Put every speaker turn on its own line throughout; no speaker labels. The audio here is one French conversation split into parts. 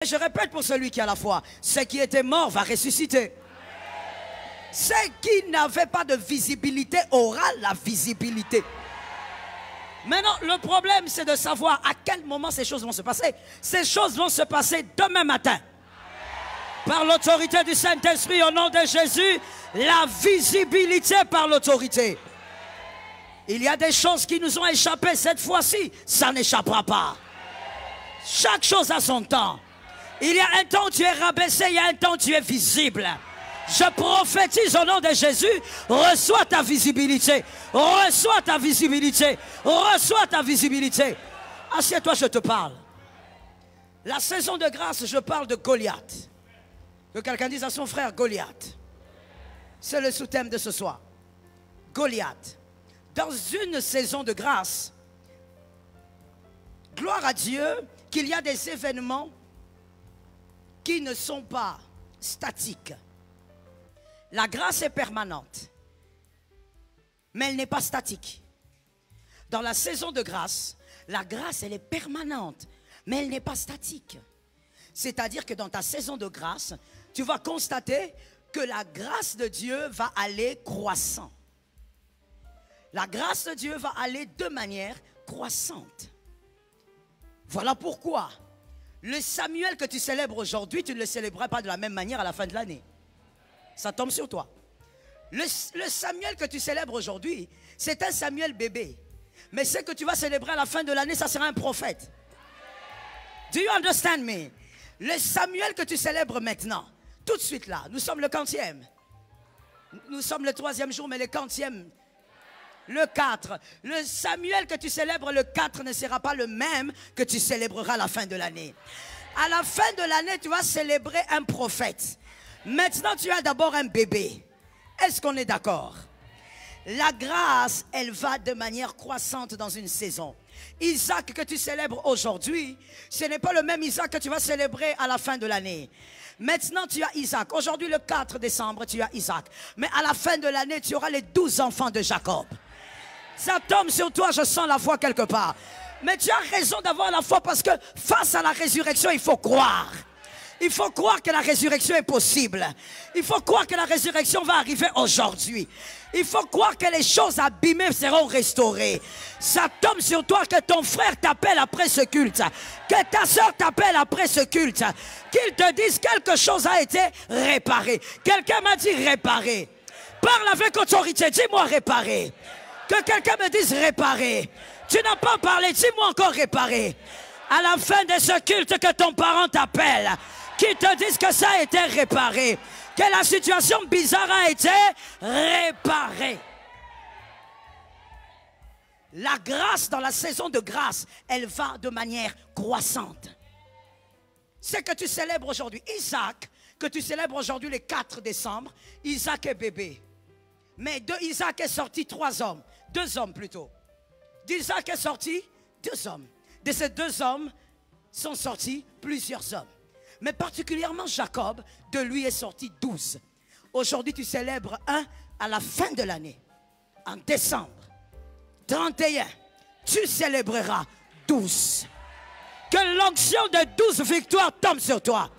Je répète pour celui qui a la foi, ce qui était mort va ressusciter. Ce qui n'avait pas de visibilité aura la visibilité. Maintenant, le problème, c'est de savoir à quel moment ces choses vont se passer. Ces choses vont se passer demain matin. Par l'autorité du Saint-Esprit, au nom de Jésus, la visibilité par l'autorité. Il y a des choses qui nous ont échappé cette fois-ci, ça n'échappera pas. Chaque chose a son temps. Il y a un temps où tu es rabaissé, il y a un temps où tu es visible. Je prophétise au nom de Jésus, reçois ta visibilité, reçois ta visibilité, reçois ta visibilité. Assieds-toi, je te parle. La saison de grâce, je parle de Goliath. Que quelqu'un dise à son frère Goliath. C'est le sous-thème de ce soir. Goliath. Dans une saison de grâce, gloire à Dieu qu'il y a des événements qui ne sont pas statiques. La grâce est permanente, mais elle n'est pas statique. Dans la saison de grâce, la grâce, elle est permanente, mais elle n'est pas statique. C'est-à-dire que dans ta saison de grâce, tu vas constater que la grâce de Dieu va aller croissant. La grâce de Dieu va aller de manière croissante. Voilà pourquoi le Samuel que tu célèbres aujourd'hui, tu ne le célébreras pas de la même manière à la fin de l'année. Ça tombe sur toi. Le Samuel que tu célèbres aujourd'hui, c'est un Samuel bébé. Mais ce que tu vas célébrer à la fin de l'année, ça sera un prophète. Do you understand me? Le Samuel que tu célèbres maintenant, tout de suite là, nous sommes le 40e. Nous sommes le 3e jour, mais le 40e. Le 4. Le Samuel que tu célèbres le 4 ne sera pas le même que tu célébreras à la fin de l'année. À la fin de l'année, tu vas célébrer un prophète. Maintenant, tu as d'abord un bébé. Est-ce qu'on est d'accord? La grâce, elle va de manière croissante dans une saison. Isaac que tu célèbres aujourd'hui, ce n'est pas le même Isaac que tu vas célébrer à la fin de l'année. Maintenant, tu as Isaac. Aujourd'hui, le 4 décembre, tu as Isaac. Mais à la fin de l'année, tu auras les 12 enfants de Jacob. Ça tombe sur toi, je sens la foi quelque part. Mais tu as raison d'avoir la foi parce que face à la résurrection, il faut croire. Il faut croire que la résurrection est possible. Il faut croire que la résurrection va arriver aujourd'hui. Il faut croire que les choses abîmées seront restaurées. Ça tombe sur toi que ton frère t'appelle après ce culte. Que ta soeur t'appelle après ce culte. Qu'il te dise quelque chose a été réparé. Quelqu'un m'a dit réparé. Parle avec autorité, dis-moi réparé. Que quelqu'un me dise réparé. Tu n'as pas parlé, dis-moi encore réparé. À la fin de ce culte, que ton parent t'appelle, qu'il te dise que ça a été réparé, que la situation bizarre a été réparée. La grâce dans la saison de grâce, elle va de manière croissante. C'est que tu célèbres aujourd'hui. Isaac, que tu célèbres aujourd'hui le 4 décembre, Isaac est bébé. Mais de Isaac est sorti 3 hommes. 2 hommes plutôt. D'Isaac est sorti 2 hommes. De ces 2 hommes sont sortis plusieurs hommes. Mais particulièrement Jacob, de lui est sorti 12. Aujourd'hui, tu célèbres un à la fin de l'année. En décembre 31, tu célébreras 12. Que l'onction de 12 victoires tombe sur toi.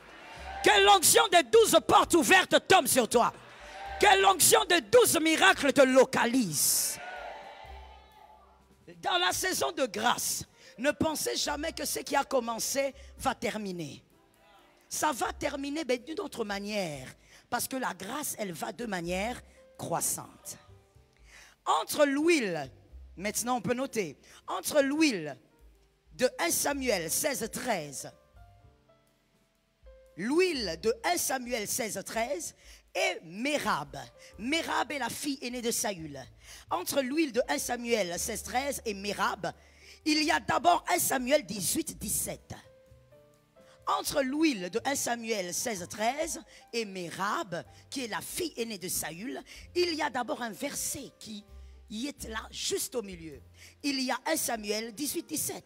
Que l'onction de 12 portes ouvertes tombe sur toi. Que l'onction de 12 miracles te localise. Dans la saison de grâce, ne pensez jamais que ce qui a commencé va terminer. Ça va terminer, mais d'une autre manière. Parce que la grâce, elle va de manière croissante. Entre l'huile, maintenant on peut noter, entre l'huile de 1 Samuel 16-13, l'huile de 1 Samuel 16-13 et Mérab. Mérab est la fille aînée de Saül. Entre l'huile de 1 Samuel 16-13 et Mérab, il y a d'abord 1 Samuel 18-17. Entre l'huile de 1 Samuel 16-13 et Mérab, qui est la fille aînée de Saül, il y a d'abord un verset qui y est là, juste au milieu. Il y a 1 Samuel 18-17.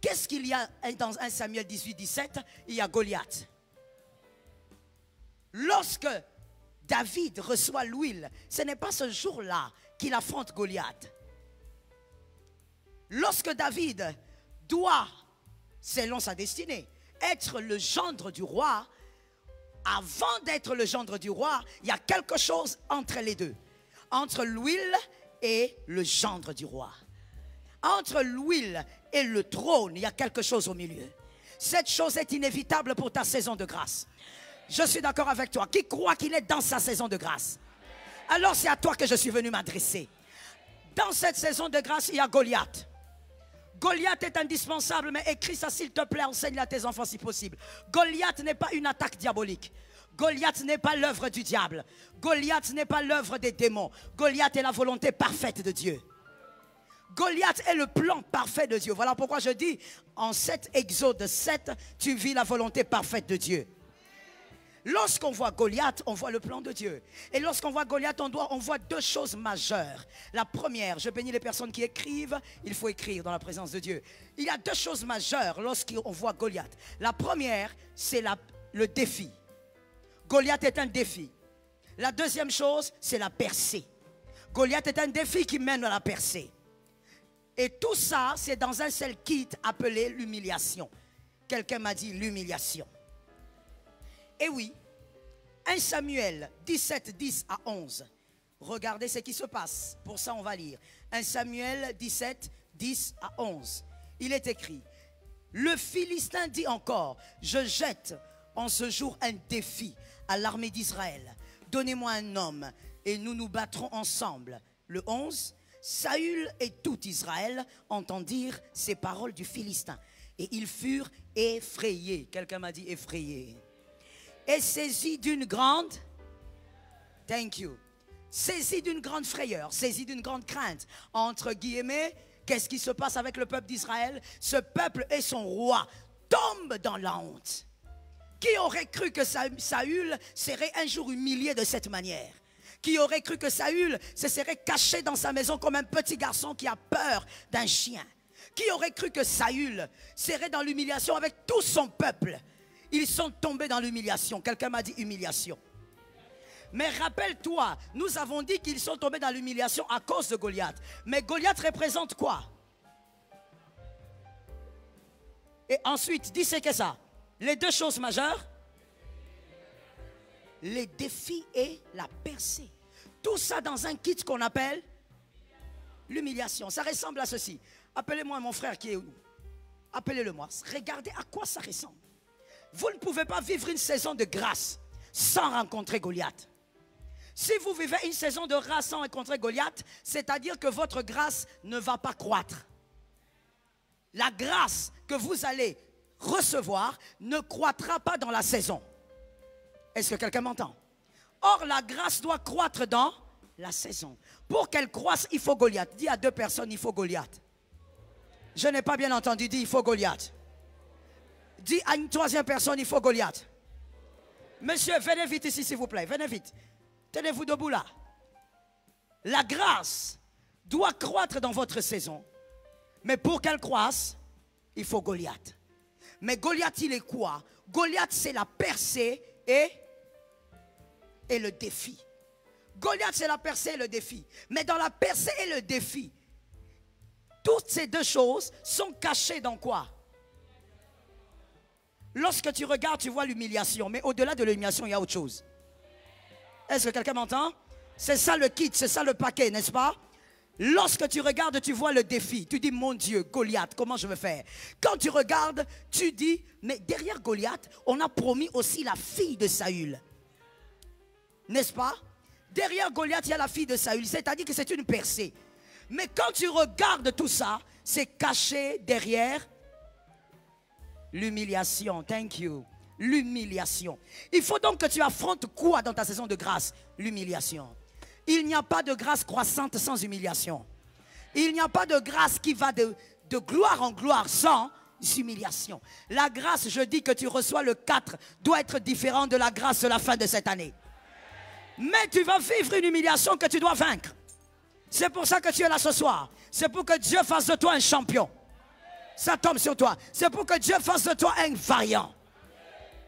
Qu'est-ce qu'il y a dans 1 Samuel 18-17? Il y a Goliath. Lorsque David reçoit l'huile, ce n'est pas ce jour-là qu'il affronte Goliath. Lorsque David doit, selon sa destinée, être le gendre du roi, avant d'être le gendre du roi, il y a quelque chose entre les deux. Entre l'huile et le gendre du roi. Entre l'huile et le trône, il y a quelque chose au milieu. Cette chose est inévitable pour ta saison de grâce. Je suis d'accord avec toi. Qui croit qu'il est dans sa saison de grâce? Alors c'est à toi que je suis venu m'adresser. Dans cette saison de grâce, il y a Goliath. Goliath est indispensable, mais écris ça s'il te plaît, enseigne à tes enfants si possible. Goliath n'est pas une attaque diabolique. Goliath n'est pas l'œuvre du diable. Goliath n'est pas l'œuvre des démons. Goliath est la volonté parfaite de Dieu. Goliath est le plan parfait de Dieu. Voilà pourquoi je dis, en 7 Exode 7, tu vis la volonté parfaite de Dieu. Lorsqu'on voit Goliath, on voit le plan de Dieu. Et lorsqu'on voit Goliath, on voit deux choses majeures. La première, je bénis les personnes qui écrivent, il faut écrire dans la présence de Dieu. Il y a deux choses majeures lorsqu'on voit Goliath. La première, c'est le défi. Goliath est un défi. La deuxième chose, c'est la percée. Goliath est un défi qui mène à la percée. Et tout ça, c'est dans un seul kit appelé l'humiliation. Quelqu'un m'a dit l'humiliation. Et oui, 1 Samuel 17, 10 à 11. Regardez ce qui se passe. Pour ça, on va lire. 1 Samuel 17, 10 à 11. Il est écrit, le Philistin dit encore, je jette en ce jour un défi à l'armée d'Israël. Donnez-moi un homme et nous nous battrons ensemble. Le 11, Saül et tout Israël entendirent ces paroles du Philistin. Et ils furent effrayés. Quelqu'un m'a dit effrayés. Et saisis d'une grande, thank you, saisis d'une grande frayeur, saisis d'une grande crainte. Entre guillemets, qu'est-ce qui se passe avec le peuple d'Israël? Ce peuple et son roi tombent dans la honte. Qui aurait cru que Saül serait un jour humilié de cette manière? Qui aurait cru que Saül se serait caché dans sa maison comme un petit garçon qui a peur d'un chien? Qui aurait cru que Saül serait dans l'humiliation avec tout son peuple? Ils sont tombés dans l'humiliation. Quelqu'un m'a dit humiliation. Mais rappelle-toi, nous avons dit qu'ils sont tombés dans l'humiliation à cause de Goliath. Mais Goliath représente quoi? Et ensuite, dis c'est que ça. Les deux choses majeures, les défis et la percée. Tout ça dans un kit qu'on appelle l'humiliation. Ça ressemble à ceci. Appelez-moi mon frère qui est où? Appelez-le-moi. Regardez à quoi ça ressemble. Vous ne pouvez pas vivre une saison de grâce sans rencontrer Goliath. Si vous vivez une saison de grâce sans rencontrer Goliath, c'est-à-dire que votre grâce ne va pas croître. La grâce que vous allez recevoir ne croîtra pas dans la saison. Est-ce que quelqu'un m'entend? Or, la grâce doit croître dans la saison. Pour qu'elle croisse, il faut Goliath. Dis à deux personnes, il faut Goliath. Je n'ai pas bien entendu, dis il faut Goliath. Dis à une troisième personne, il faut Goliath. Monsieur, venez vite ici, s'il vous plaît. Venez vite. Tenez-vous debout là. La grâce doit croître dans votre saison. Mais pour qu'elle croisse, il faut Goliath. Mais Goliath, il est quoi? Goliath, c'est la percée et le défi. Goliath, c'est la percée et le défi. Mais dans la percée et le défi, toutes ces deux choses sont cachées dans quoi? Lorsque tu regardes, tu vois l'humiliation. Mais au-delà de l'humiliation, il y a autre chose. Est-ce que quelqu'un m'entend? C'est ça le kit, c'est ça le paquet, n'est-ce pas? Lorsque tu regardes, tu vois le défi. Tu dis, mon Dieu, Goliath, comment je vais faire? Quand tu regardes, tu dis, mais derrière Goliath, on a promis aussi la fille de Saül. N'est-ce pas? Derrière Goliath, il y a la fille de Saül. C'est-à-dire que c'est une percée. Mais quand tu regardes tout ça, c'est caché derrière l'humiliation. Thank you. L'humiliation. Il faut donc que tu affrontes quoi dans ta saison de grâce? L'humiliation. Il n'y a pas de grâce croissante sans humiliation. Il n'y a pas de grâce qui va de gloire en gloire sans humiliation. La grâce, je dis que tu reçois le 4, doit être différent de la grâce de la fin de cette année. Mais tu vas vivre une humiliation que tu dois vaincre. C'est pour ça que tu es là ce soir. C'est pour que Dieu fasse de toi un champion. Ça tombe sur toi. C'est pour que Dieu fasse de toi un variant.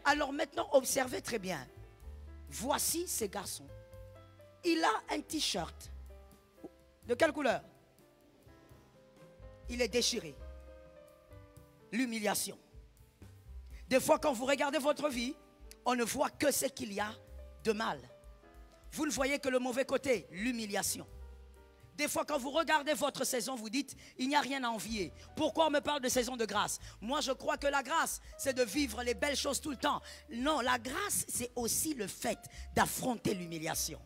Alors maintenant, observez très bien. Voici ces garçons. Il a un t-shirt. De quelle couleur? Il est déchiré. L'humiliation. Des fois, quand vous regardez votre vie, on ne voit que ce qu'il y a de mal. Vous ne voyez que le mauvais côté, l'humiliation. Des fois, quand vous regardez votre saison, vous dites, il n'y a rien à envier. Pourquoi on me parle de saison de grâce? Moi, je crois que la grâce, c'est de vivre les belles choses tout le temps. Non, la grâce, c'est aussi le fait d'affronter l'humiliation.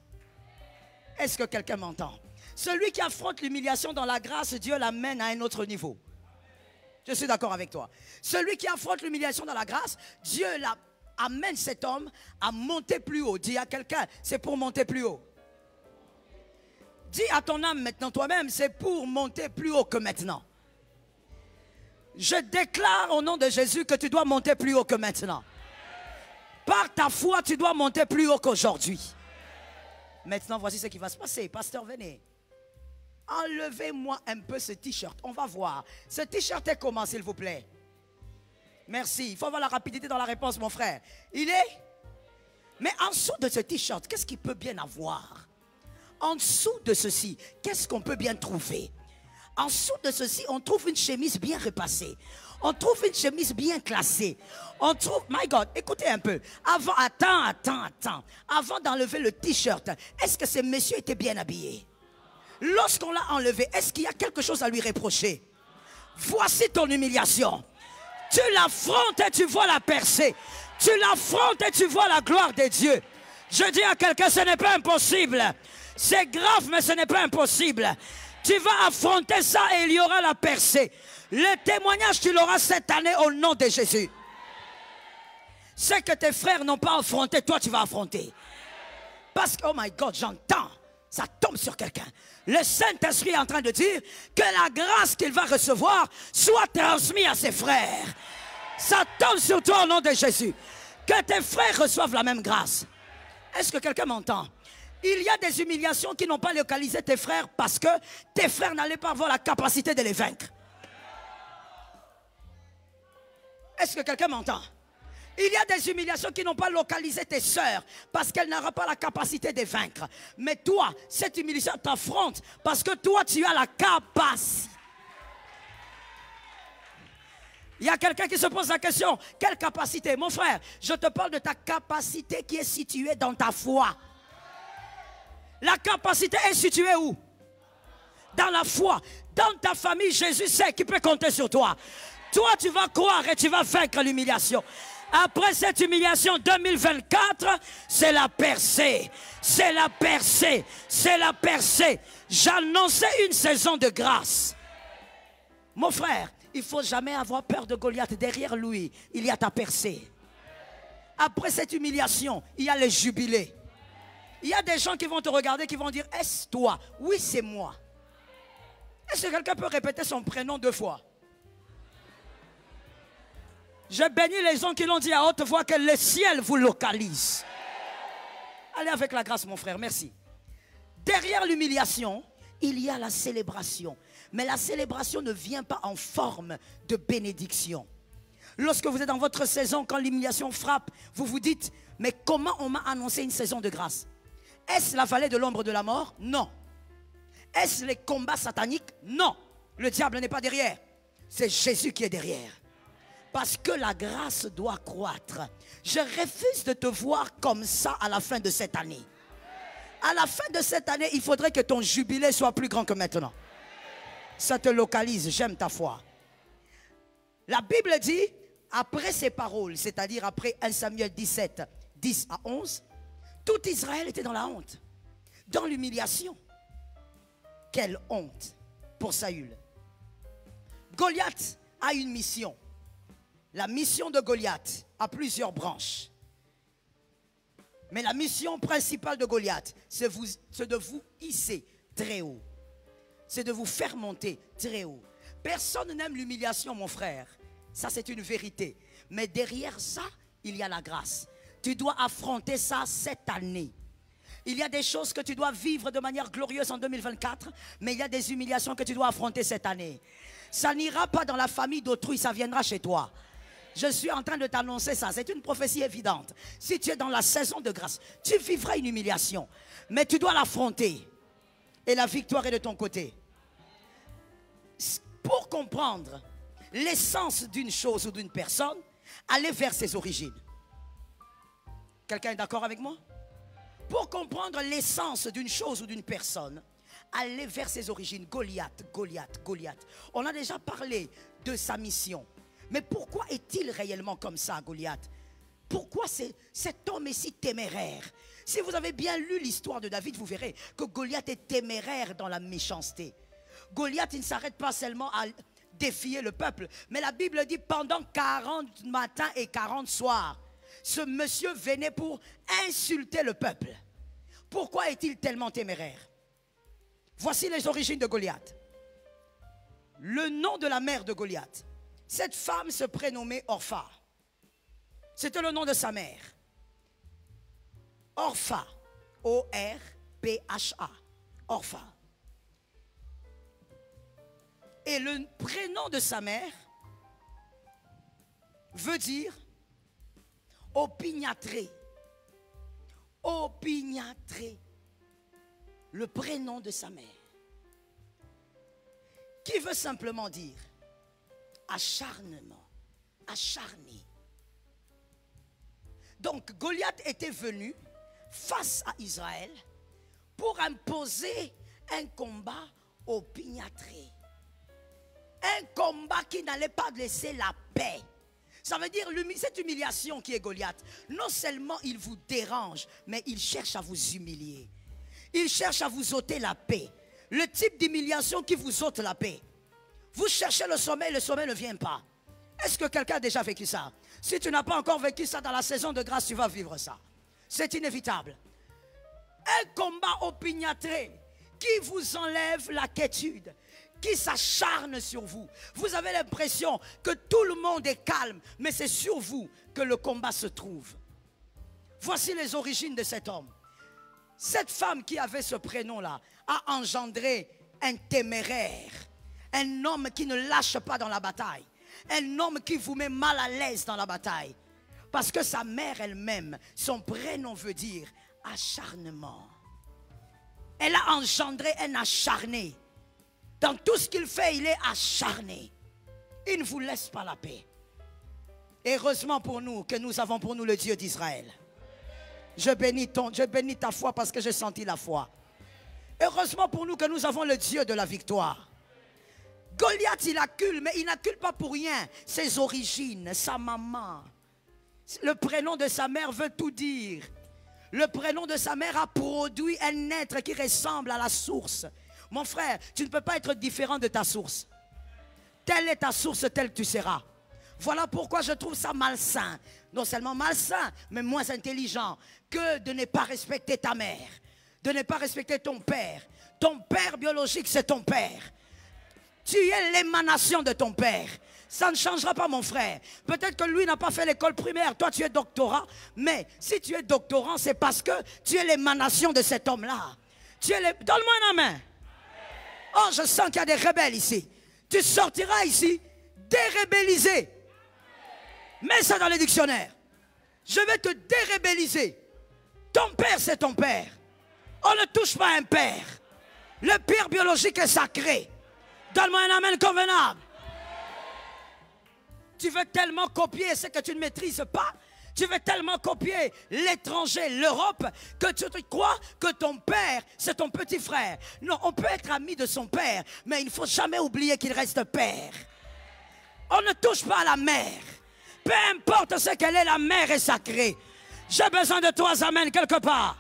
Est-ce que quelqu'un m'entend? Celui qui affronte l'humiliation dans la grâce, Dieu l'amène à un autre niveau. Je suis d'accord avec toi. Celui qui affronte l'humiliation dans la grâce, Dieu amène cet homme à monter plus haut. Dis à quelqu'un, c'est pour monter plus haut. Dis à ton âme maintenant toi-même, c'est pour monter plus haut que maintenant. Je déclare au nom de Jésus que tu dois monter plus haut que maintenant. Par ta foi, tu dois monter plus haut qu'aujourd'hui. Maintenant, voici ce qui va se passer. Pasteur, venez. Enlevez-moi un peu ce t-shirt. On va voir. Ce t-shirt est comment, s'il vous plaît? Merci. Il faut avoir la rapidité dans la réponse, mon frère. Il est? Mais en dessous de ce t-shirt, qu'est-ce qu'il peut bien avoir? En dessous de ceci, qu'est-ce qu'on peut bien trouver? En dessous de ceci, on trouve une chemise bien repassée. On trouve une chemise bien classée. On trouve, my God, écoutez un peu. Attends. Avant d'enlever le t-shirt, est-ce que ce monsieur était bien habillé? Lorsqu'on l'a enlevé, est-ce qu'il y a quelque chose à lui reprocher? Voici ton humiliation. Tu l'affrontes et tu vois la percée. Tu l'affrontes et tu vois la gloire de Dieu. Je dis à quelqu'un, ce n'est pas impossible. C'est grave, mais ce n'est pas impossible. Tu vas affronter ça et il y aura la percée. Le témoignage, tu l'auras cette année au nom de Jésus. Ce que tes frères n'ont pas affronté, toi tu vas affronter. Parce que, oh my God, j'entends, ça tombe sur quelqu'un. Le Saint-Esprit est en train de dire que la grâce qu'il va recevoir soit transmise à ses frères. Ça tombe sur toi au nom de Jésus. Que tes frères reçoivent la même grâce. Est-ce que quelqu'un m'entend? Il y a des humiliations qui n'ont pas localisé tes frères parce que tes frères n'allaient pas avoir la capacité de les vaincre. Est-ce que quelqu'un m'entend? Il y a des humiliations qui n'ont pas localisé tes sœurs parce qu'elles n'auront pas la capacité de vaincre. Mais toi, cette humiliation t'affronte parce que toi, tu as la capacité. Il y a quelqu'un qui se pose la question, quelle capacité? Mon frère, je te parle de ta capacité qui est située dans ta foi. La capacité est située où? Dans la foi. Dans ta famille, Jésus sait qu'il peut compter sur toi. Toi, tu vas croire et tu vas vaincre l'humiliation. Après cette humiliation 2024, c'est la percée. C'est la percée. C'est la percée. J'annonçais une saison de grâce. Mon frère, il ne faut jamais avoir peur de Goliath. Derrière lui, il y a ta percée. Après cette humiliation, il y a le jubilé. Il y a des gens qui vont te regarder, qui vont dire, est-ce toi? Oui, c'est moi. Est-ce que quelqu'un peut répéter son prénom 2 fois? Je bénis les gens qui l'ont dit à haute voix, que le ciel vous localise. Allez avec la grâce, mon frère, merci. Derrière l'humiliation, il y a la célébration. Mais la célébration ne vient pas en forme de bénédiction. Lorsque vous êtes dans votre saison, quand l'humiliation frappe, vous vous dites, mais comment on m'a annoncé une saison de grâce? Est-ce la vallée de l'ombre de la mort? Non. Est-ce les combats sataniques? Non. Le diable n'est pas derrière. C'est Jésus qui est derrière. Parce que la grâce doit croître. Je refuse de te voir comme ça à la fin de cette année. À la fin de cette année, il faudrait que ton jubilé soit plus grand que maintenant. Ça te localise, j'aime ta foi. La Bible dit, après ces paroles, c'est-à-dire après 1 Samuel 17, 10 à 11, tout Israël était dans la honte, dans l'humiliation. Quelle honte pour Saül. Goliath a une mission. La mission de Goliath a plusieurs branches. Mais la mission principale de Goliath, c'est de vous hisser très haut. C'est de vous faire monter très haut. Personne n'aime l'humiliation, mon frère. Ça, c'est une vérité. Mais derrière ça, il y a la grâce. Tu dois affronter ça cette année. Il y a des choses que tu dois vivre de manière glorieuse en 2024, mais il y a des humiliations que tu dois affronter cette année. Ça n'ira pas dans la famille d'autrui, ça viendra chez toi. Je suis en train de t'annoncer ça, c'est une prophétie évidente. Si tu es dans la saison de grâce, tu vivras une humiliation, mais tu dois l'affronter. Et la victoire est de ton côté. Pour comprendre l'essence d'une chose ou d'une personne, Allez vers ses origines. Quelqu'un est d'accord avec moi? Pour comprendre l'essence d'une chose ou d'une personne, allez vers ses origines. Goliath. On a déjà parlé de sa mission. Mais pourquoi est-il réellement comme ça, Goliath? Pourquoi cet homme est si téméraire? Si vous avez bien lu l'histoire de David, vous verrez que Goliath est téméraire dans la méchanceté. Goliath, il ne s'arrête pas seulement à défier le peuple, mais la Bible dit pendant 40 matins et 40 soirs, ce monsieur venait pour insulter le peuple. Pourquoi est-il tellement téméraire? Voici les origines de Goliath. Le nom de la mère de Goliath. Cette femme se prénommait Orpha. C'était le nom de sa mère. Orpha. O-R-P-H-A. Orpha. Et le prénom de sa mère veut dire opiniâtré. Opiniâtré. Le prénom de sa mère. Qui veut simplement dire acharnement, acharné. Donc Goliath était venu face à Israël pour imposer un combat opiniâtré. Un combat qui n'allait pas laisser la paix. Ça veut dire cette humiliation qui est Goliath. Non seulement il vous dérange, mais il cherche à vous humilier. Il cherche à vous ôter la paix. Le type d'humiliation qui vous ôte la paix. Vous cherchez le sommeil ne vient pas. Est-ce que quelqu'un a déjà vécu ça? Si tu n'as pas encore vécu ça dans la saison de grâce, tu vas vivre ça. C'est inévitable. Un combat opiniâtré qui vous enlève la quiétude, qui s'acharne sur vous. Vous avez l'impression que tout le monde est calme, mais c'est sur vous que le combat se trouve. Voici les origines de cet homme. Cette femme qui avait ce prénom-là a engendré un téméraire, un homme qui ne lâche pas dans la bataille, un homme qui vous met mal à l'aise dans la bataille. Parce que sa mère elle-même, son prénom veut dire acharnement. Elle a engendré un acharné. Dans tout ce qu'il fait, il est acharné. Il ne vous laisse pas la paix. Heureusement pour nous que nous avons pour nous le Dieu d'Israël. Je bénis ta foi parce que j'ai senti la foi. Heureusement pour nous que nous avons le Dieu de la victoire. Goliath, il accule, mais il n'accule pas pour rien. Ses origines, sa maman. Le prénom de sa mère veut tout dire. Le prénom de sa mère a produit un être qui ressemble à la source. Mon frère, tu ne peux pas être différent de ta source. Telle est ta source, telle tu seras. Voilà pourquoi je trouve ça malsain. Non seulement malsain, mais moins intelligent que de ne pas respecter ta mère. De ne pas respecter ton père. Ton père biologique, c'est ton père. Tu es l'émanation de ton père. Ça ne changera pas, mon frère. Peut-être que lui n'a pas fait l'école primaire. Toi, tu es doctorat. Mais si tu es doctorant, c'est parce que tu es l'émanation de cet homme-là. Donne-moi une main. Oh, je sens qu'il y a des rebelles ici. Tu sortiras ici dérébellisé. Mets ça dans les dictionnaires. Je vais te dérébelliser. Ton père, c'est ton père. On ne touche pas un père. Le père biologique est sacré. Donne-moi un amen convenable. Tu veux tellement copier ce que tu ne maîtrises pas. Tu veux tellement copier l'étranger, l'Europe, que tu te crois que ton père, c'est ton petit frère. Non, on peut être ami de son père, mais il ne faut jamais oublier qu'il reste père. On ne touche pas à la mère. Peu importe ce qu'elle est, la mère est sacrée. J'ai besoin de trois amen quelque part.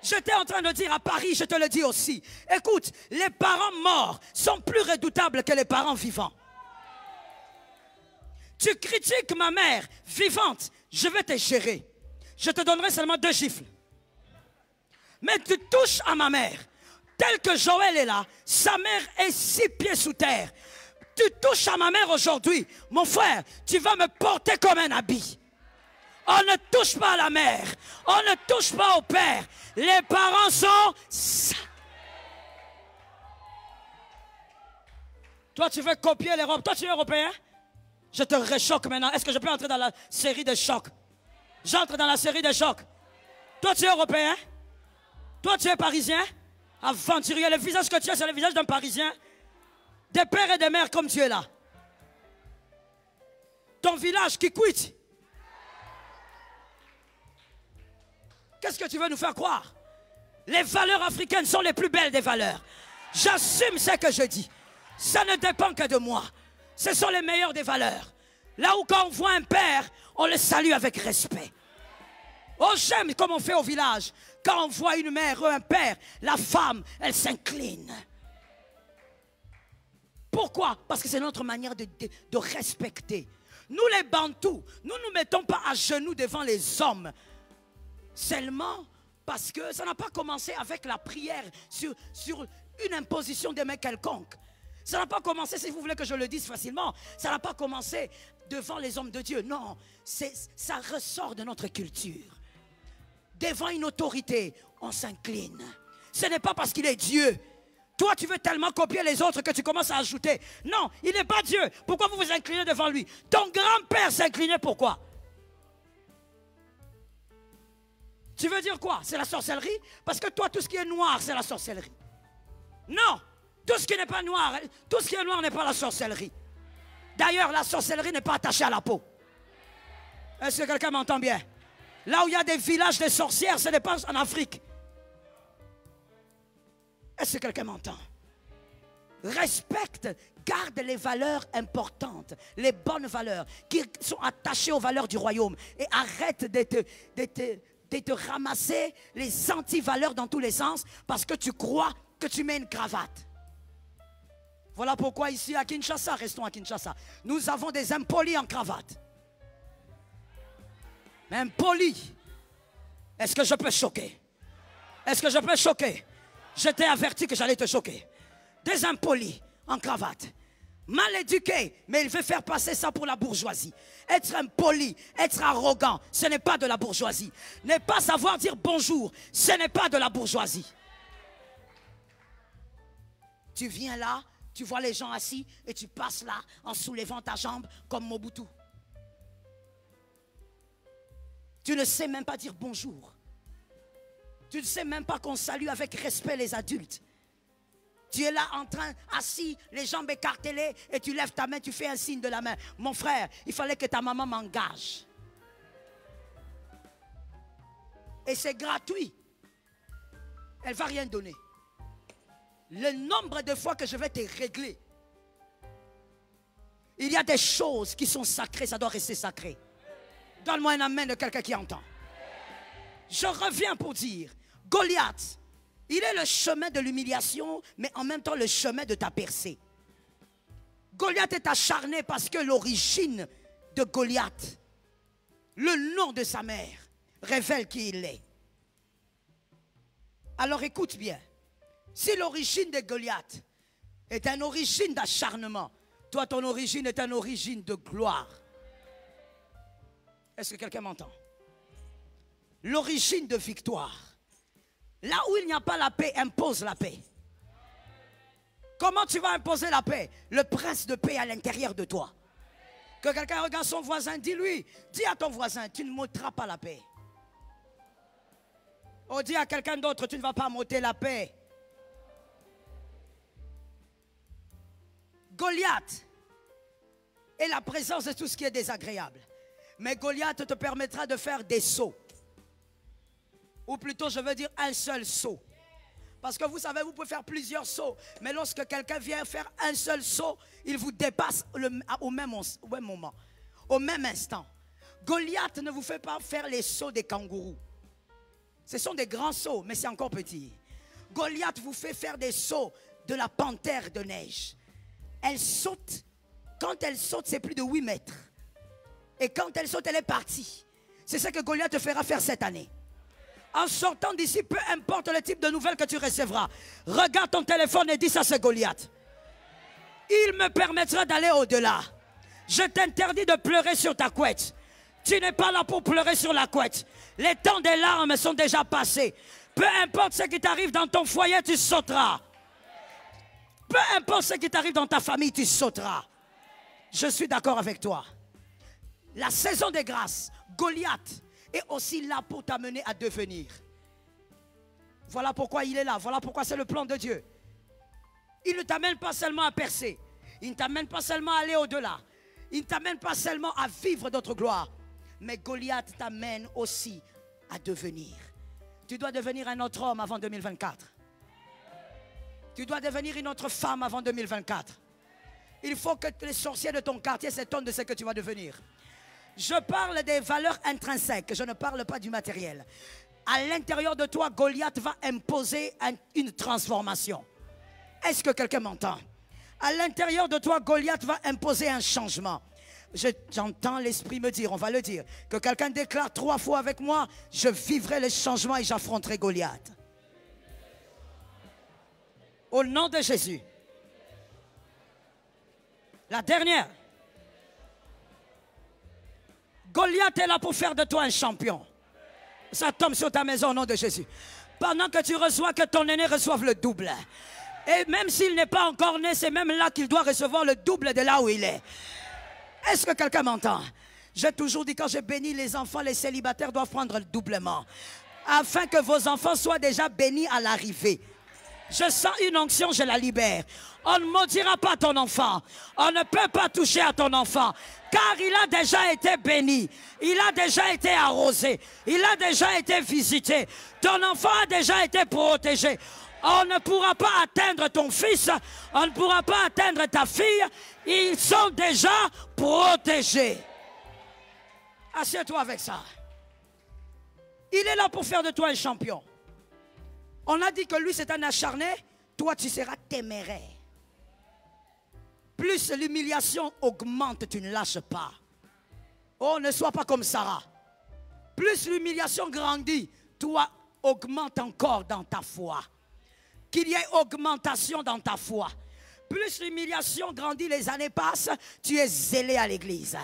J'étais en train de dire à Paris, je te le dis aussi. Écoute, les parents morts sont plus redoutables que les parents vivants. Tu critiques ma mère vivante, je vais te gérer. Je te donnerai seulement 2 gifles. Mais tu touches à ma mère. Tel que Joël est là, sa mère est 6 pieds sous terre. Tu touches à ma mère aujourd'hui, mon frère, tu vas me porter comme un habit. On ne touche pas à la mère. On ne touche pas au père. Les parents sont sacrés. Toi, tu veux copier l'Europe. Toi, tu es européen? Je te réchoque maintenant. Est-ce que je peux entrer dans la série de chocs? J'entre dans la série de chocs. Toi, tu es européen? Toi, tu es parisien? Aventurier. Le visage que tu as, c'est le visage d'un parisien. Des pères et des mères comme tu es là. Ton village qui quitte. Qu'est-ce que tu veux nous faire croire? Les valeurs africaines sont les plus belles des valeurs. J'assume ce que je dis. Ça ne dépend que de moi. Ce sont les meilleures des valeurs. Là où quand on voit un père, on le salue avec respect. Oh, j'aime comme on fait au village. Quand on voit une mère ou un père, la femme, elle s'incline. Pourquoi? Parce que c'est notre manière de respecter. Nous les Bantous, nous ne nous mettons pas à genoux devant les hommes. Seulement parce que ça n'a pas commencé avec la prière sur une imposition d'aimer quelconque. Ça n'a pas commencé, si vous voulez que je le dise facilement, ça n'a pas commencé devant les hommes de Dieu. Non, ça ressort de notre culture. Devant une autorité, on s'incline. Ce n'est pas parce qu'il est Dieu. Toi, tu veux tellement copier les autres que tu commences à ajouter. Non, il n'est pas Dieu. Pourquoi vous vous inclinez devant lui? Ton grand-père s'inclinait, pourquoi? Tu veux dire quoi? C'est la sorcellerie? Parce que toi, tout ce qui est noir, c'est la sorcellerie. Non, tout ce qui n'est pas noir, tout ce qui est noir n'est pas la sorcellerie. D'ailleurs, la sorcellerie n'est pas attachée à la peau. Est-ce que quelqu'un m'entend bien? Là où il y a des villages de sorcières, ce n'est pas en Afrique. Est-ce que quelqu'un m'entend? Respecte, garde les valeurs importantes, les bonnes valeurs qui sont attachées aux valeurs du royaume. Et arrête de te ramasser les anti-valeurs dans tous les sens parce que tu crois que tu mets une cravate. Voilà pourquoi ici à Kinshasa, restons à Kinshasa, nous avons des impolis en cravate. Mais impoli, est-ce que je peux choquer? Est-ce que je peux choquer? Je t'ai averti que j'allais te choquer. Des impolis en cravate, mal éduqués, mais il veut faire passer ça pour la bourgeoisie. Être impoli, être arrogant, ce n'est pas de la bourgeoisie. Ne pas savoir dire bonjour, ce n'est pas de la bourgeoisie. Tu viens là, tu vois les gens assis et tu passes là en soulevant ta jambe comme Mobutu. Tu ne sais même pas dire bonjour. Tu ne sais même pas qu'on salue avec respect les adultes. Tu es là en train, assis, les jambes écartelées, et tu lèves ta main, tu fais un signe de la main. Mon frère, il fallait que ta maman m'engage. Et c'est gratuit. Elle ne va rien donner. Le nombre de fois que je vais te régler. Il y a des choses qui sont sacrées, ça doit rester sacré. Donne-moi un amen de quelqu'un qui entend. Je reviens pour dire, Goliath, il est le chemin de l'humiliation, mais en même temps le chemin de ta percée. Goliath est acharné parce que l'origine de Goliath, le nom de sa mère, révèle qui il est. Alors écoute bien, si l'origine de Goliath est une origine d'acharnement, toi ton origine est une origine de gloire. Est-ce que quelqu'un m'entend? L'origine de victoire. Là où il n'y a pas la paix, impose la paix. Comment tu vas imposer la paix? Le prince de paix à l'intérieur de toi. Que quelqu'un regarde son voisin, dis-lui, dis à ton voisin, tu ne m'ôteras pas la paix. Oh, dis à quelqu'un d'autre, tu ne vas pas m'ôter la paix. Goliath est la présence de tout ce qui est désagréable. Mais Goliath te permettra de faire des sauts. Ou plutôt, je veux dire un seul saut. Parce que vous savez, vous pouvez faire plusieurs sauts. Mais lorsque quelqu'un vient faire un seul saut, il vous dépasse au même moment. Au même instant. Goliath ne vous fait pas faire les sauts des kangourous. Ce sont des grands sauts, mais c'est encore petit. Goliath vous fait faire des sauts de la panthère de neige. Elle saute. Quand elle saute, c'est plus de 8 mètres. Et quand elle saute, elle est partie. C'est ce que Goliath te fera faire cette année. En sortant d'ici, peu importe le type de nouvelles que tu recevras, regarde ton téléphone et dis ça, c'est Goliath. Il me permettra d'aller au-delà. Je t'interdis de pleurer sur ta couette. Tu n'es pas là pour pleurer sur la couette. Les temps des larmes sont déjà passés. Peu importe ce qui t'arrive dans ton foyer, tu sauteras. Peu importe ce qui t'arrive dans ta famille, tu sauteras. Je suis d'accord avec toi. La saison des grâces, Goliath est aussi là pour t'amener à devenir. Voilà pourquoi il est là. Voilà pourquoi c'est le plan de Dieu. Il ne t'amène pas seulement à percer. Il ne t'amène pas seulement à aller au-delà. Il ne t'amène pas seulement à vivre d'autres gloires, mais Goliath t'amène aussi à devenir. Tu dois devenir un autre homme avant 2024. Tu dois devenir une autre femme avant 2024. Il faut que les sorciers de ton quartier s'étonnent de ce que tu vas devenir. Je parle des valeurs intrinsèques, je ne parle pas du matériel. À l'intérieur de toi, Goliath va imposer une transformation. Est-ce que quelqu'un m'entend? À l'intérieur de toi, Goliath va imposer un changement. J'entends l'Esprit me dire, on va le dire, que quelqu'un déclare 3 fois avec moi, je vivrai les changements et j'affronterai Goliath. Au nom de Jésus. La dernière. Goliath est là pour faire de toi un champion. Ça tombe sur ta maison au nom de Jésus. Pendant que tu reçois, que ton aîné reçoive le double. Et même s'il n'est pas encore né, c'est même là qu'il doit recevoir le double de là où il est. Est-ce que quelqu'un m'entend? J'ai toujours dit, quand je bénis les enfants, les célibataires doivent prendre le doublement. Afin que vos enfants soient déjà bénis à l'arrivée. Je sens une onction, je la libère. On ne maudira pas ton enfant. On ne peut pas toucher à ton enfant. Car il a déjà été béni. Il a déjà été arrosé. Il a déjà été visité. Ton enfant a déjà été protégé. On ne pourra pas atteindre ton fils. On ne pourra pas atteindre ta fille. Ils sont déjà protégés. Assieds-toi avec ça. Il est là pour faire de toi un champion. On a dit que lui c'est un acharné. Toi tu seras téméraire. Plus l'humiliation augmente, tu ne lâches pas. Oh, ne sois pas comme Sarah. Plus l'humiliation grandit, toi augmente encore dans ta foi. Qu'il y ait augmentation dans ta foi. Plus l'humiliation grandit, les années passent, tu es zélé à l'église.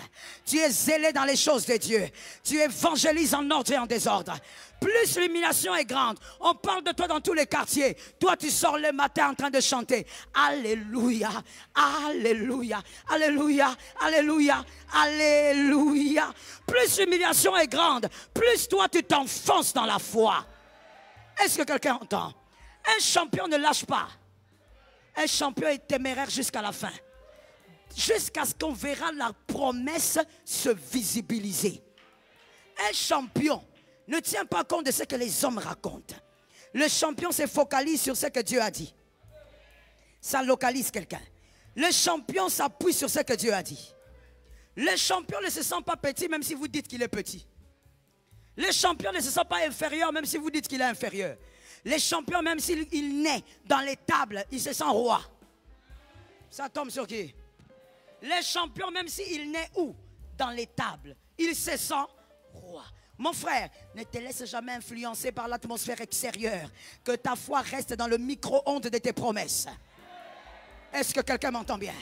Tu es zélé dans les choses de Dieu. Tu évangélises en ordre et en désordre. Plus l'humiliation est grande, on parle de toi dans tous les quartiers. Toi, tu sors le matin en train de chanter. Alléluia, alléluia, alléluia, alléluia, alléluia. Plus l'humiliation est grande, plus toi, tu t'enfonces dans la foi. Est-ce que quelqu'un entend? Un champion ne lâche pas. Un champion est téméraire jusqu'à la fin. Jusqu'à ce qu'on verra la promesse se visibiliser. Un champion ne tient pas compte de ce que les hommes racontent. Le champion se focalise sur ce que Dieu a dit. Ça localise quelqu'un. Le champion s'appuie sur ce que Dieu a dit. Le champion ne se sent pas petit même si vous dites qu'il est petit. Le champion ne se sent pas inférieur même si vous dites qu'il est inférieur. Les champions, même s'il naît dans les tables, il se sent roi. Ça tombe sur qui? Les champions, même s'il naît où? Dans les tables, il se sent roi. Mon frère, ne te laisse jamais influencer par l'atmosphère extérieure. Que ta foi reste dans le micro-ondes de tes promesses. Est-ce que quelqu'un m'entend bien?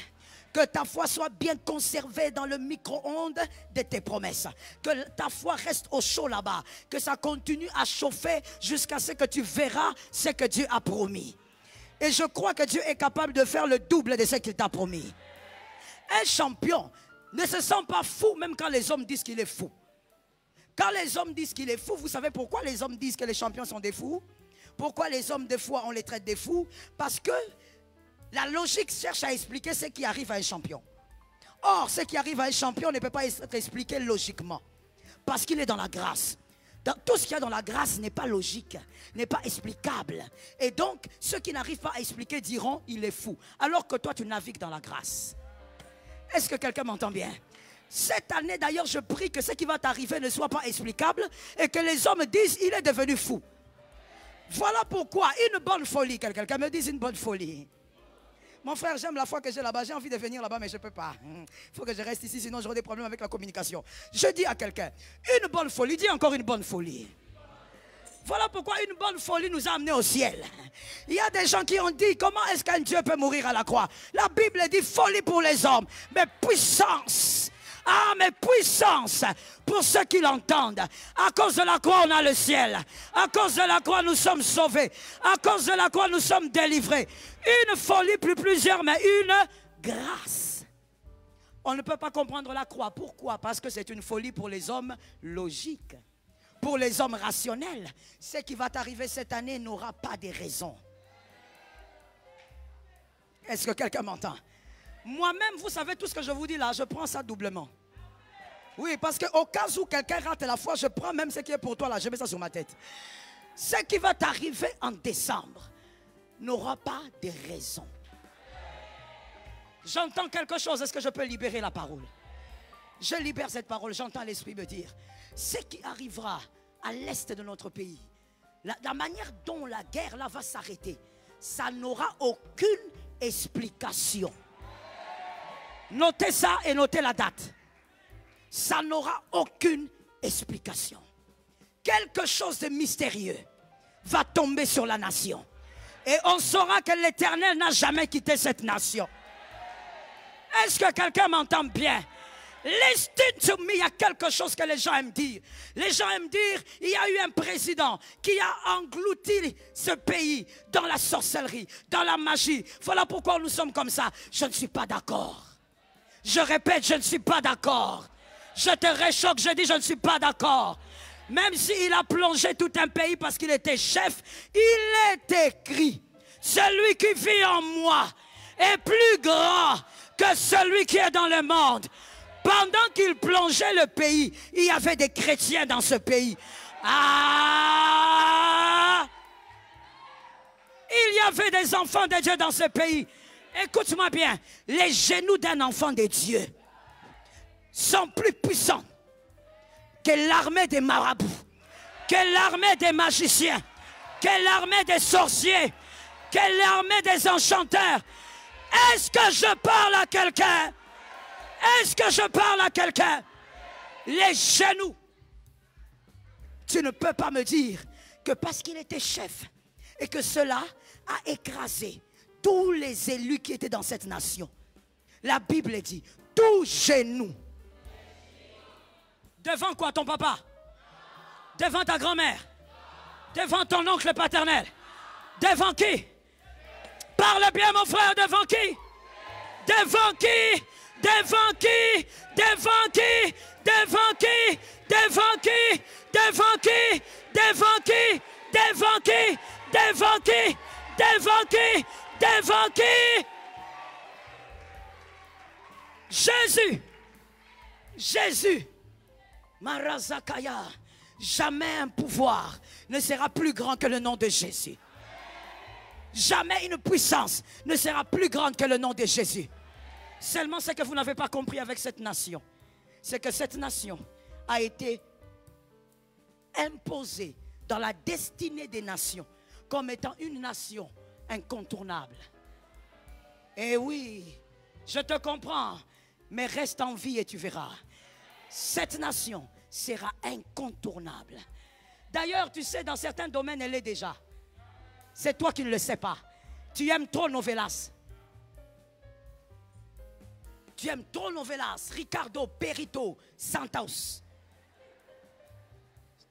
Que ta foi soit bien conservée dans le micro-ondes de tes promesses. Que ta foi reste au chaud là-bas. Que ça continue à chauffer jusqu'à ce que tu verras ce que Dieu a promis. Et je crois que Dieu est capable de faire le double de ce qu'il t'a promis. Un champion ne se sent pas fou même quand les hommes disent qu'il est fou. Quand les hommes disent qu'il est fou, vous savez pourquoi les hommes disent que les champions sont des fous? Pourquoi les hommes de foi, on les traite des fous? Parce que la logique cherche à expliquer ce qui arrive à un champion. Or, ce qui arrive à un champion ne peut pas être expliqué logiquement. Parce qu'il est dans la grâce. Tout ce qu'il y a dans la grâce n'est pas logique, n'est pas explicable. Et donc, ceux qui n'arrivent pas à expliquer diront, il est fou. Alors que toi, tu navigues dans la grâce. Est-ce que quelqu'un m'entend bien? Cette année, d'ailleurs, je prie que ce qui va t'arriver ne soit pas explicable et que les hommes disent, il est devenu fou. Voilà pourquoi une bonne folie, quelqu'un me dise une bonne folie. Mon frère, j'aime la foi que j'ai là-bas. J'ai envie de venir là-bas, mais je ne peux pas. Il faut que je reste ici, sinon j'aurai des problèmes avec la communication. Je dis à quelqu'un, une bonne folie, dis encore une bonne folie. Voilà pourquoi une bonne folie nous a amenés au ciel. Il y a des gens qui ont dit, comment est-ce qu'un Dieu peut mourir à la croix? La Bible dit folie pour les hommes, mais puissance. Ah, mais puissance pour ceux qui l'entendent. À cause de la croix, on a le ciel. À cause de la croix, nous sommes sauvés. À cause de la croix, nous sommes délivrés. Une folie, plus plusieurs, mais une grâce. On ne peut pas comprendre la croix. Pourquoi? Parce que c'est une folie pour les hommes logiques. Pour les hommes rationnels. Ce qui va t'arriver cette année n'aura pas de raison. Est-ce que quelqu'un m'entend? Moi-même, vous savez tout ce que je vous dis là, je prends ça doublement. Oui, parce qu'au cas où quelqu'un rate la foi, je prends même ce qui est pour toi là, je mets ça sur ma tête. Ce qui va t'arriver en décembre n'aura pas de raison. J'entends quelque chose, est-ce que je peux libérer la parole? Je libère cette parole, j'entends l'Esprit me dire, ce qui arrivera à l'est de notre pays, la manière dont la guerre là va s'arrêter, ça n'aura aucune explication. Notez ça et notez la date. Ça n'aura aucune explication. Quelque chose de mystérieux va tomber sur la nation. Et on saura que l'Éternel n'a jamais quitté cette nation. Est-ce que quelqu'un m'entend bien? Listen to me, il y a quelque chose que les gens aiment dire. Les gens aiment dire, il y a eu un président qui a englouti ce pays dans la sorcellerie, dans la magie. Voilà pourquoi nous sommes comme ça. Je ne suis pas d'accord. Je répète, je ne suis pas d'accord. Je te réchoque, je dis je ne suis pas d'accord. Même s'il a plongé tout un pays parce qu'il était chef, il est écrit, celui qui vit en moi est plus grand que celui qui est dans le monde. Pendant qu'il plongeait le pays, il y avait des chrétiens dans ce pays. Ah! Il y avait des enfants de Dieu dans ce pays. Écoute-moi bien, les genoux d'un enfant de Dieu sont plus puissants que l'armée des marabouts, que l'armée des magiciens, que l'armée des sorciers, que l'armée des enchanteurs. Est-ce que je parle à quelqu'un? Est-ce que je parle à quelqu'un? Les genoux. Tu ne peux pas me dire que parce qu'il était chef et que cela a écrasé tous les élus qui étaient dans cette nation. La Bible dit, tout genou. Devant quoi, ton papa? Devant ta grand-mère? Devant ton oncle paternel? Devant qui? Parle bien mon frère, devant qui? Devant qui? Devant qui? Devant qui? Devant qui? Devant qui? Devant qui? Devant qui? Devant qui? Devant qui? Devant qui? Devant qui? Jésus. Jésus. Marazakaya. Jamais un pouvoir ne sera plus grand que le nom de Jésus. Jamais une puissance ne sera plus grande que le nom de Jésus. Seulement ce que vous n'avez pas compris avec cette nation, c'est que cette nation a été imposée dans la destinée des nations comme étant une nation incontournable. Et oui, je te comprends, mais reste en vie et tu verras. Cette nation sera incontournable. D'ailleurs, tu sais, dans certains domaines, elle est déjà. C'est toi qui ne le sais pas. Tu aimes trop Novelas. Tu aimes trop Novelas, Ricardo, Perito, Santos.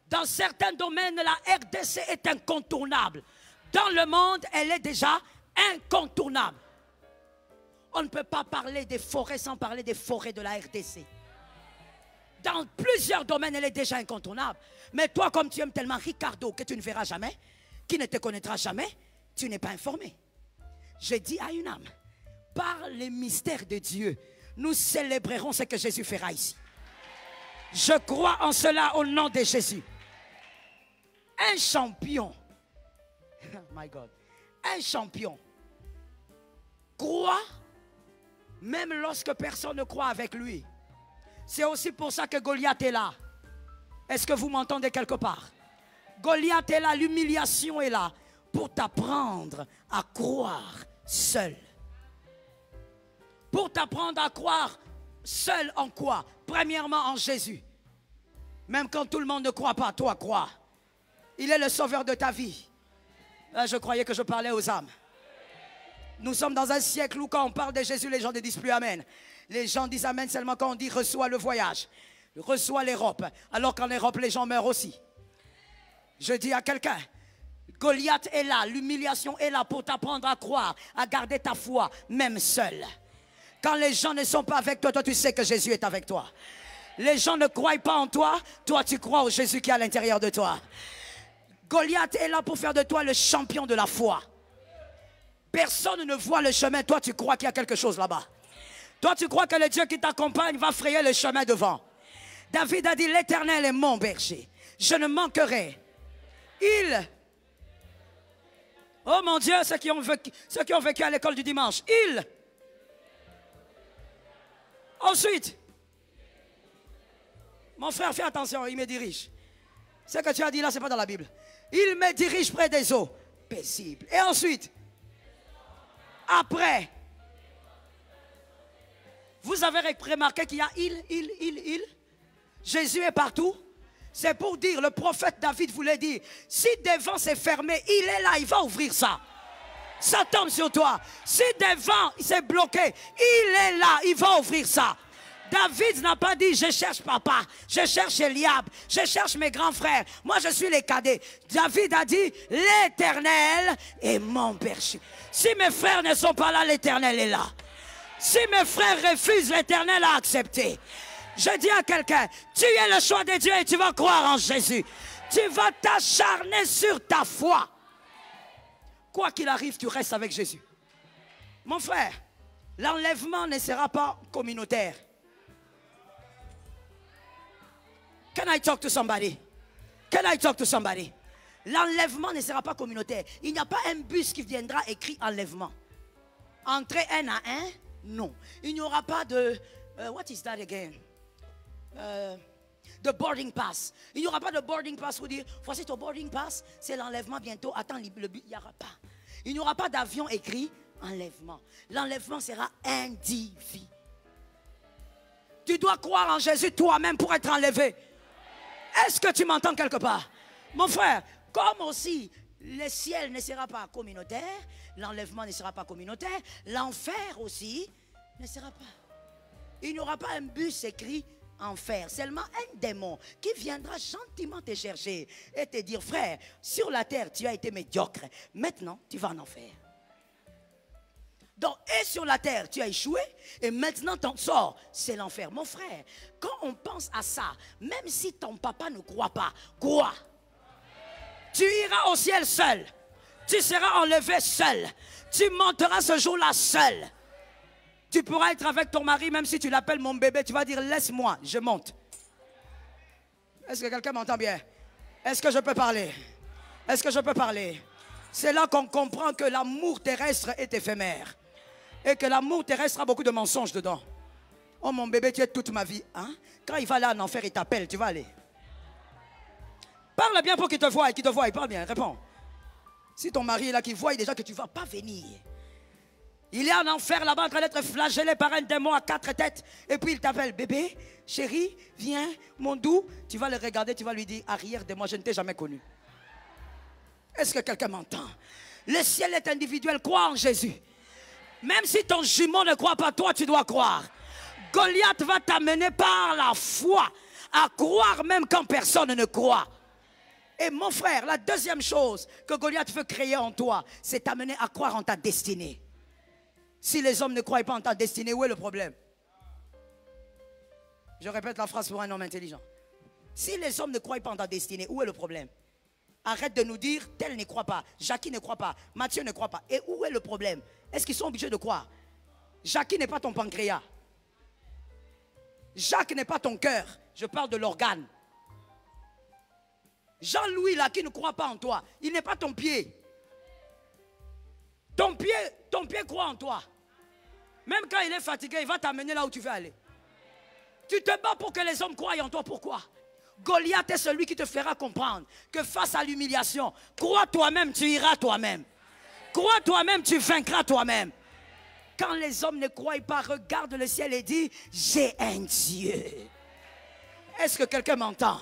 Dans certains domaines, la RDC est incontournable. Dans le monde, elle est déjà incontournable. On ne peut pas parler des forêts sans parler des forêts de la RDC. Dans plusieurs domaines, elle est déjà incontournable. Mais toi, comme tu aimes tellement Ricardo que tu ne verras jamais, qui ne te connaîtra jamais, tu n'es pas informé. Je dis à une âme, par les mystères de Dieu, nous célébrerons ce que Jésus fera ici. Je crois en cela au nom de Jésus. Un champion, oh my God, un champion croit même lorsque personne ne croit avec lui. C'est aussi pour ça que Goliath est là. Est-ce que vous m'entendez quelque part? Goliath est là, l'humiliation est là pour t'apprendre à croire seul. Pour t'apprendre à croire seul en quoi? Premièrement en Jésus. Même quand tout le monde ne croit pas, toi crois. Il est le sauveur de ta vie. Là, je croyais que je parlais aux âmes. Nous sommes dans un siècle où quand on parle de Jésus, les gens ne disent plus Amen. Les gens disent Amen seulement quand on dit reçois le voyage, reçois l'Europe. Alors qu'en Europe, les gens meurent aussi. Je dis à quelqu'un, Goliath est là, l'humiliation est là pour t'apprendre à croire, à garder ta foi, même seul. Quand les gens ne sont pas avec toi, toi tu sais que Jésus est avec toi. Les gens ne croient pas en toi, toi tu crois au Jésus qui est à l'intérieur de toi. Goliath est là pour faire de toi le champion de la foi. Personne ne voit le chemin, toi tu crois qu'il y a quelque chose là-bas. Toi, tu crois que le Dieu qui t'accompagne va frayer le chemin devant. David a dit, l'Éternel est mon berger. Je ne manquerai. Oh mon Dieu, ceux qui ont vécu à l'école du dimanche. Ensuite, mon frère, fais attention, il me dirige. Ce que tu as dit là, ce n'est pas dans la Bible. Il me dirige près des eaux paisibles. Et ensuite, après, vous avez remarqué qu'il y a il. Jésus est partout. C'est pour dire, le prophète David voulait dire, si devant c'est fermé, il est là, il va ouvrir ça. Ça tombe sur toi. Si devant c'est bloqué, il est là, il va ouvrir ça. David n'a pas dit, je cherche papa, je cherche Eliab, je cherche mes grands frères. Moi, je suis les cadets. David a dit, l'Éternel est mon berger. Si mes frères ne sont pas là, l'Éternel est là. Si mes frères refusent, l'Éternel a accepté. Je dis à quelqu'un, tu es le choix de Dieu et tu vas croire en Jésus. Tu vas t'acharner sur ta foi. Quoi qu'il arrive, tu restes avec Jésus. Mon frère, l'enlèvement ne sera pas communautaire. Can I talk to somebody? Can I talk to somebody? L'enlèvement ne sera pas communautaire. Il n'y a pas un bus qui viendra écrit enlèvement. Entrer un à un, non. Il n'y aura pas de... what is that again? De boarding pass. Il n'y aura pas de boarding pass pour dire, voici ton boarding pass, c'est l'enlèvement bientôt, attends le but. Il n'y aura pas. Il n'y aura pas d'avion écrit enlèvement. L'enlèvement sera individuel. Tu dois croire en Jésus toi-même pour être enlevé. Est-ce que tu m'entends quelque part? Mon frère, comme aussi le ciel ne sera pas communautaire, l'enlèvement ne sera pas communautaire, l'enfer aussi ne sera pas. Il n'y aura pas un bus écrit enfer, seulement un démon qui viendra gentiment te chercher et te dire, frère, sur la terre tu as été médiocre, maintenant tu vas en enfer. Donc, et sur la terre, tu as échoué, et maintenant ton sort, c'est l'enfer. Mon frère, quand on pense à ça, même si ton papa ne croit pas, crois. Tu iras au ciel seul. Tu seras enlevé seul. Tu monteras ce jour-là seul. Tu pourras être avec ton mari, même si tu l'appelles mon bébé, tu vas dire, laisse-moi, je monte. Est-ce que quelqu'un m'entend bien? Est-ce que je peux parler? Est-ce que je peux parler? C'est là qu'on comprend que l'amour terrestre est éphémère. Et que l'amour terrestre a beaucoup de mensonges dedans. Oh mon bébé, tu es toute ma vie. Hein? Quand il va là en enfer, il t'appelle, tu vas aller. Parle bien pour qu'il te voie, qu'il te voie, parle bien, réponds. Si ton mari est là, qu'il voit déjà que tu ne vas pas venir. Il est en enfer là-bas en train d'être flagellé par un démon à 4 têtes. Et puis il t'appelle, bébé, chérie, viens, mon doux. Tu vas le regarder, tu vas lui dire, arrière de moi, je ne t'ai jamais connu. Est-ce que quelqu'un m'entend? Le ciel est individuel, crois en Jésus. Même si ton jumeau ne croit pas, toi tu dois croire. Goliath va t'amener par la foi à croire même quand personne ne croit. Et mon frère, la deuxième chose que Goliath veut créer en toi, c'est t'amener à croire en ta destinée. Si les hommes ne croient pas en ta destinée, où est le problème? Je répète la phrase pour un homme intelligent. Si les hommes ne croient pas en ta destinée, où est le problème? Arrête de nous dire, tel ne croit pas, Jackie ne croit pas, Mathieu ne croit pas. Et où est le problème? Est-ce qu'ils sont obligés de croire? Jackie n'est pas ton pancréas. Jacques n'est pas ton cœur. Je parle de l'organe. Jean-Louis là qui ne croit pas en toi, il n'est pas ton pied. Ton pied croit en toi. Même quand il est fatigué, il va t'amener là où tu veux aller. Tu te bats pour que les hommes croient en toi. Pourquoi? Goliath est celui qui te fera comprendre que face à l'humiliation, crois toi-même, tu iras toi-même. Crois toi-même, tu vaincras toi-même. Quand les hommes ne croient pas, regarde le ciel et dis, j'ai un Dieu. Est-ce que quelqu'un m'entend?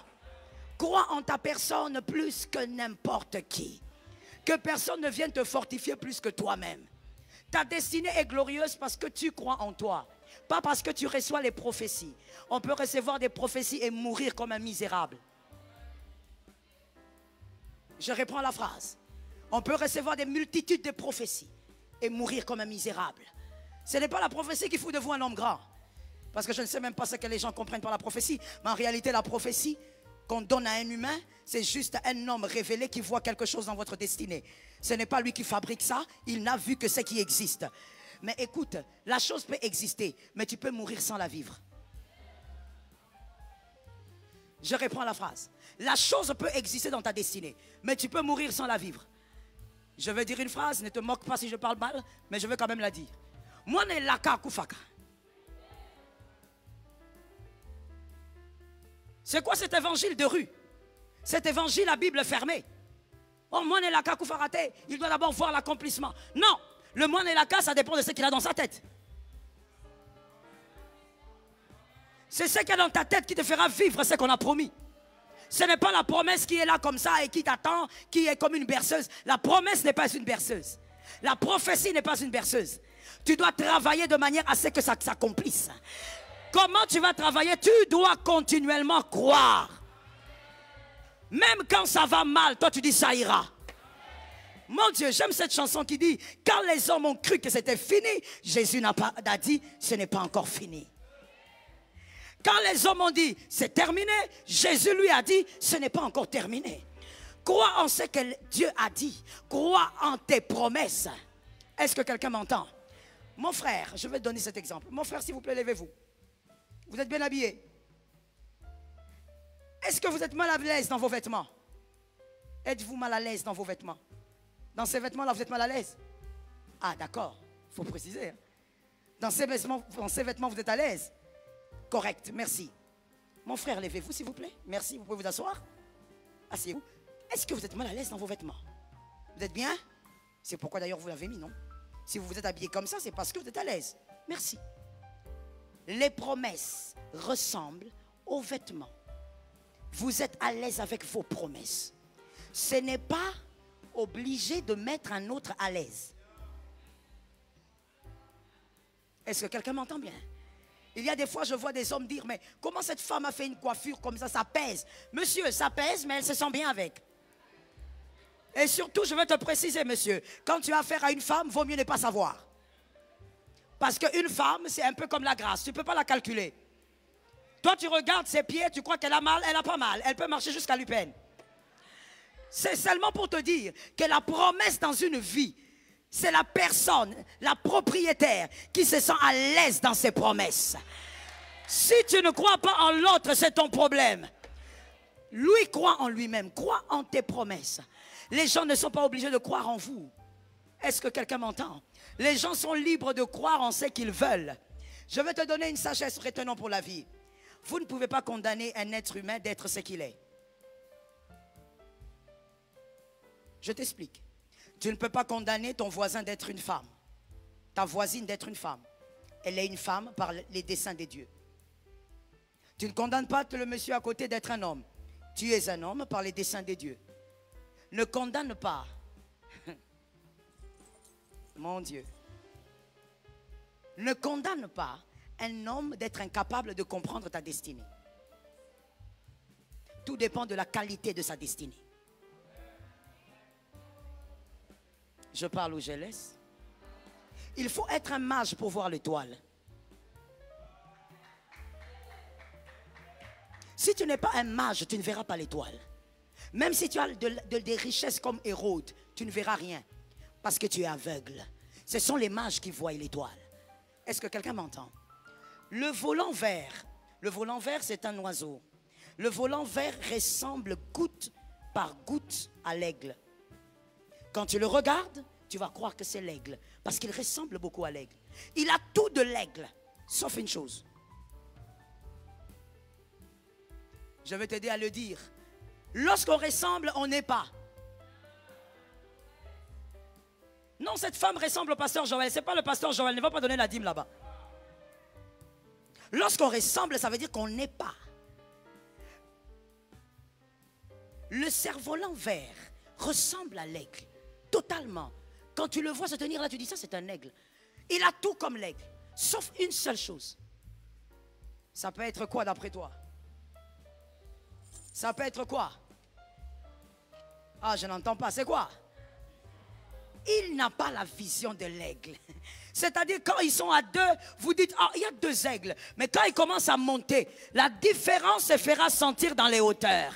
Crois en ta personne plus que n'importe qui. Que personne ne vienne te fortifier plus que toi-même. Ta destinée est glorieuse parce que tu crois en toi. Pas parce que tu reçois les prophéties. On peut recevoir des prophéties et mourir comme un misérable. Je reprends la phrase. On peut recevoir des multitudes de prophéties et mourir comme un misérable. Ce n'est pas la prophétie qui fout de vous un homme grand. Parce que je ne sais même pas ce que les gens comprennent par la prophétie. Mais en réalité, la prophétie qu'on donne à un humain, c'est juste un homme révélé qui voit quelque chose dans votre destinée. Ce n'est pas lui qui fabrique ça. Il n'a vu que ce qui existe. Mais écoute, la chose peut exister, mais tu peux mourir sans la vivre. Je reprends la phrase. La chose peut exister dans ta destinée, mais tu peux mourir sans la vivre. Je vais dire une phrase, ne te moque pas si je parle mal, mais je vais quand même la dire. Moi, ne laka kufaka. C'est quoi cet évangile de rue? Cet évangile à Bible fermée. Oh, moi, ne laka kufarate, il doit d'abord voir l'accomplissement. Non, le moi ne laka, ça dépend de ce qu'il a dans sa tête. C'est ce qu'il y a dans ta tête qui te fera vivre ce qu'on a promis. Ce n'est pas la promesse qui est là comme ça et qui t'attend, qui est comme une berceuse. La promesse n'est pas une berceuse. La prophétie n'est pas une berceuse. Tu dois travailler de manière à ce que ça s'accomplisse. Comment tu vas travailler? Tu dois continuellement croire. Même quand ça va mal, toi tu dis ça ira. Mon Dieu, j'aime cette chanson qui dit, quand les hommes ont cru que c'était fini, Jésus n'a dit, ce n'est pas encore fini. Quand les hommes ont dit, c'est terminé, Jésus lui a dit, ce n'est pas encore terminé. Crois en ce que Dieu a dit. Crois en tes promesses. Est-ce que quelqu'un m'entend? Mon frère, je vais te donner cet exemple. Mon frère, s'il vous plaît, levez-vous. Vous êtes bien habillé? Est-ce que vous êtes mal à l'aise dans vos vêtements? Êtes-vous mal à l'aise dans vos vêtements? Dans ces vêtements-là, vous êtes mal à l'aise? Ah, d'accord. Il faut préciser. Dans ces vêtements, vous êtes à l'aise? Correct, merci. Mon frère, levez-vous s'il vous plaît. Merci, vous pouvez vous asseoir. Asseyez-vous. Est-ce que vous êtes mal à l'aise dans vos vêtements? Vous êtes bien? C'est pourquoi d'ailleurs vous l'avez mis, non? Si vous vous êtes habillé comme ça, c'est parce que vous êtes à l'aise. Merci. Les promesses ressemblent aux vêtements. Vous êtes à l'aise avec vos promesses. Ce n'est pas obligé de mettre un autre à l'aise. Est-ce que quelqu'un m'entend bien? Il y a des fois, je vois des hommes dire, mais comment cette femme a fait une coiffure comme ça pèse? Monsieur, ça pèse, mais elle se sent bien avec. Et surtout, je veux te préciser, monsieur, quand tu as affaire à une femme, vaut mieux ne pas savoir. Parce qu'une femme, c'est un peu comme la grâce, tu ne peux pas la calculer. Toi, tu regardes ses pieds, tu crois qu'elle a mal, elle n'a pas mal. Elle peut marcher jusqu'à l'Upen. C'est seulement pour te dire que la promesse dans une vie, c'est la personne, la propriétaire qui se sent à l'aise dans ses promesses. Si tu ne crois pas en l'autre, c'est ton problème. Lui croit en lui-même, croit en tes promesses. Les gens ne sont pas obligés de croire en vous. Est-ce que quelqu'un m'entend? Les gens sont libres de croire en ce qu'ils veulent. Je vais te donner une sagesse retenant pour la vie. Vous ne pouvez pas condamner un être humain d'être ce qu'il est. Je t'explique. Tu ne peux pas condamner ton voisin d'être une femme. Ta voisine d'être une femme. Elle est une femme par les desseins de Dieu. Tu ne condamnes pas le monsieur à côté d'être un homme. Tu es un homme par les desseins de Dieu. Ne condamne pas. Mon Dieu. Ne condamne pas un homme d'être incapable de comprendre ta destinée. Tout dépend de la qualité de sa destinée. Je parle ou je laisse. Il faut être un mage pour voir l'étoile. Si tu n'es pas un mage, tu ne verras pas l'étoile. Même si tu as des richesses comme Hérode, tu ne verras rien. Parce que tu es aveugle. Ce sont les mages qui voient l'étoile. Est-ce que quelqu'un m'entend? Le volant vert. Le volant vert, c'est un oiseau. Le volant vert ressemble goutte par goutte à l'aigle. Quand tu le regardes, tu vas croire que c'est l'aigle. Parce qu'il ressemble beaucoup à l'aigle. Il a tout de l'aigle, sauf une chose. Je vais t'aider à le dire. Lorsqu'on ressemble, on n'est pas. Non, cette femme ressemble au pasteur Joël. Ce n'est pas le pasteur Joël. Ne va pas donner la dîme là-bas. Lorsqu'on ressemble, ça veut dire qu'on n'est pas. Le cerf-volant vert ressemble à l'aigle. Totalement. Quand tu le vois se tenir là, tu dis ça, c'est un aigle. Il a tout comme l'aigle. Sauf une seule chose. Ça peut être quoi d'après toi? Ça peut être quoi? Ah, je n'entends pas. C'est quoi? Il n'a pas la vision de l'aigle. C'est-à-dire quand ils sont à deux, vous dites, ah, il y a deux aigles. Mais quand ils commencent à monter, la différence se fera sentir dans les hauteurs.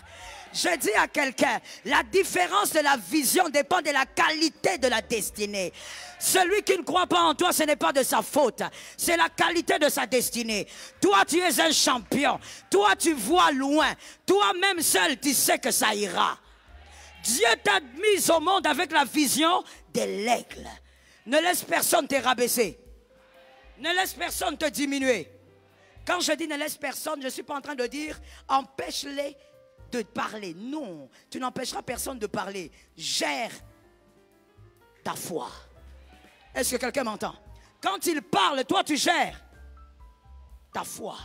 Je dis à quelqu'un, la différence de la vision dépend de la qualité de la destinée. Celui qui ne croit pas en toi, ce n'est pas de sa faute. C'est la qualité de sa destinée. Toi, tu es un champion. Toi, tu vois loin. Toi-même seul, tu sais que ça ira. Dieu t'a mis au monde avec la vision de l'aigle. Ne laisse personne te rabaisser. Ne laisse personne te diminuer. Quand je dis ne laisse personne, je ne suis pas en train de dire empêche-les de parler. Non, tu n'empêcheras personne de parler. Gère ta foi. Est-ce que quelqu'un m'entend? Quand il parle, toi tu gères ta foi.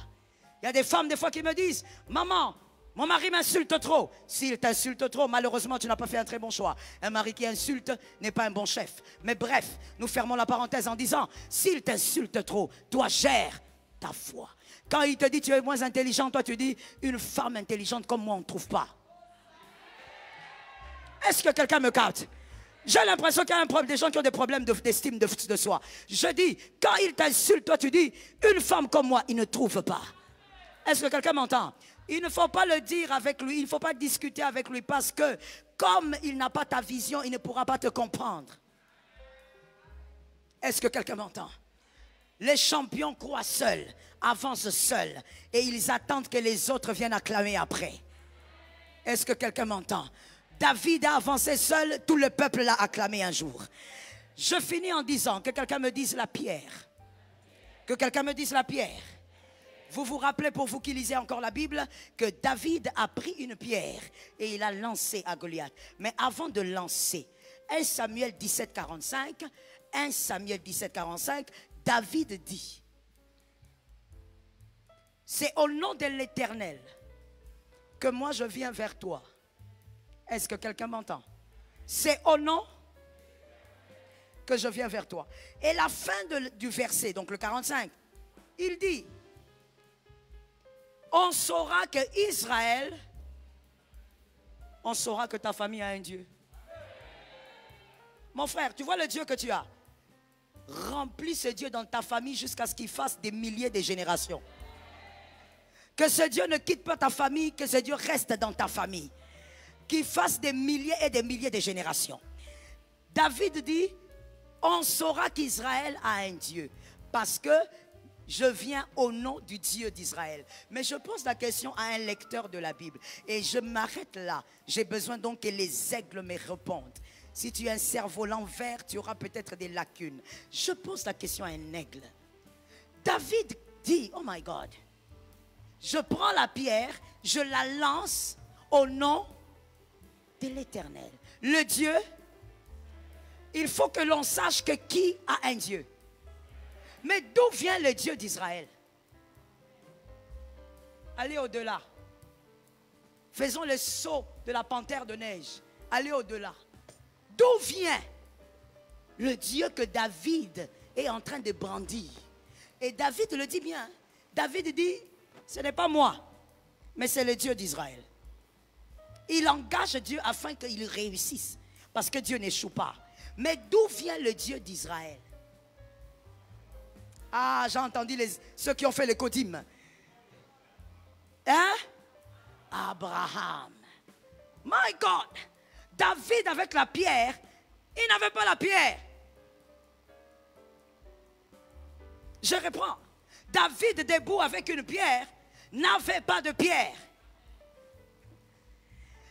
Il y a des femmes des fois qui me disent, maman, mon mari m'insulte trop. S'il t'insulte trop, malheureusement, tu n'as pas fait un très bon choix. Un mari qui insulte n'est pas un bon chef. Mais bref, nous fermons la parenthèse en disant, s'il t'insulte trop, toi gère ta foi. Quand il te dit tu es moins intelligent, toi tu dis, une femme intelligente comme moi, on ne trouve pas. Est-ce que quelqu'un me capte? J'ai l'impression qu'il y a un problème, des gens qui ont des problèmes d'estime de soi. Je dis, quand il t'insulte, toi tu dis, une femme comme moi, il ne trouve pas. Est-ce que quelqu'un m'entend? Il ne faut pas le dire avec lui, il ne faut pas discuter avec lui parce que comme il n'a pas ta vision, il ne pourra pas te comprendre. Est-ce que quelqu'un m'entend? Les champions croient seuls, avancent seuls et ils attendent que les autres viennent acclamer après. Est-ce que quelqu'un m'entend? David a avancé seul, tout le peuple l'a acclamé un jour. Je finis en disant que quelqu'un me dise la pierre. Que quelqu'un me dise la pierre. Vous vous rappelez, pour vous qui lisez encore la Bible, que David a pris une pierre et il a lancé à Goliath. Mais avant de lancer, 1 Samuel 17, 45, 1 Samuel 17, 45, David dit, c'est au nom de l'Éternel que moi je viens vers toi. Est-ce que quelqu'un m'entend? C'est au nom que je viens vers toi. Et la fin du verset, donc le 45, il dit, on saura que Israël, on saura que ta famille a un Dieu. Mon frère, tu vois le Dieu que tu as? Remplis ce Dieu dans ta famille jusqu'à ce qu'il fasse des milliers de générations. Que ce Dieu ne quitte pas ta famille, que ce Dieu reste dans ta famille. Qu'il fasse des milliers et des milliers de générations. David dit, on saura qu'Israël a un Dieu. Parce que je viens au nom du Dieu d'Israël. Mais je pose la question à un lecteur de la Bible. Et je m'arrête là. J'ai besoin donc que les aigles me répondent. Si tu as un cerf-volant vert, tu auras peut-être des lacunes. Je pose la question à un aigle. David dit, oh my God, je prends la pierre, je la lance au nom de l'Éternel. Le Dieu, il faut que l'on sache que qui a un Dieu. Mais d'où vient le Dieu d'Israël? Allez au-delà. Faisons le saut de la panthère de neige. Allez au-delà. D'où vient le Dieu que David est en train de brandir? Et David le dit bien. David dit, ce n'est pas moi, mais c'est le Dieu d'Israël. Il engage Dieu afin qu'il réussisse. Parce que Dieu n'échoue pas. Mais d'où vient le Dieu d'Israël? Ah, j'ai entendu ceux qui ont fait les codim. Hein? Abraham. My God. David avec la pierre, il n'avait pas la pierre. Je reprends. David debout avec une pierre, n'avait pas de pierre.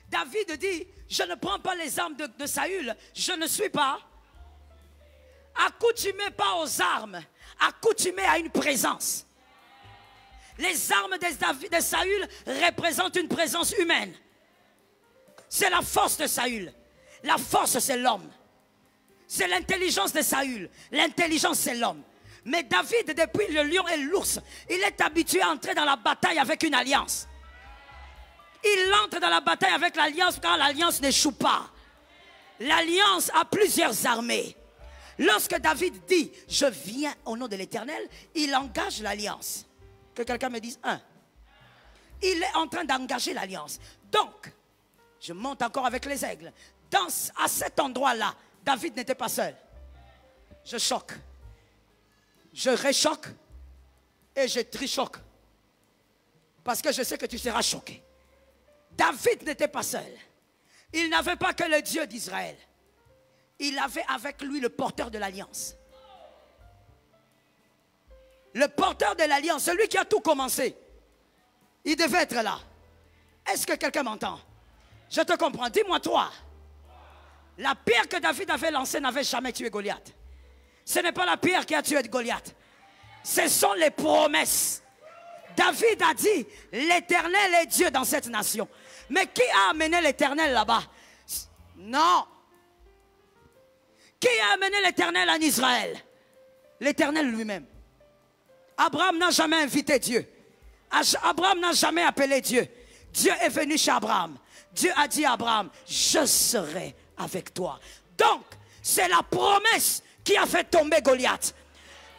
David dit, je ne prends pas les armes de Saül, je ne suis pas accoutumé pas aux armes, accoutumé à une présence. Les armes de Saül représentent une présence humaine. C'est la force de Saül. La force, c'est l'homme. C'est l'intelligence de Saül. L'intelligence, c'est l'homme. Mais David, depuis le lion et l'ours, il est habitué à entrer dans la bataille avec une alliance. Il entre dans la bataille avec l'alliance quand l'alliance n'échoue pas. L'alliance a plusieurs armées. Lorsque David dit « Je viens au nom de l'Éternel », il engage l'alliance. Que quelqu'un me dise un. Il est en train d'engager l'alliance. Donc, je monte encore avec les aigles. À cet endroit-là, David n'était pas seul. Je choque. Je réchoque et je trichoque. Parce que je sais que tu seras choqué. David n'était pas seul. Il n'avait pas que le Dieu d'Israël. Il avait avec lui le porteur de l'alliance. Le porteur de l'alliance, celui qui a tout commencé. Il devait être là. Est-ce que quelqu'un m'entend? Je te comprends. Dis-moi toi. La pierre que David avait lancée n'avait jamais tué Goliath. Ce n'est pas la pierre qui a tué Goliath. Ce sont les promesses. David a dit, l'Éternel est Dieu dans cette nation. Mais qui a amené l'Éternel là-bas? Non. Qui a amené l'Éternel en Israël? L'Éternel lui-même. Abraham n'a jamais invité Dieu. Abraham n'a jamais appelé Dieu. Dieu est venu chez Abraham. Dieu a dit à Abraham, je serai avec toi. Donc, c'est la promesse qui a fait tomber Goliath.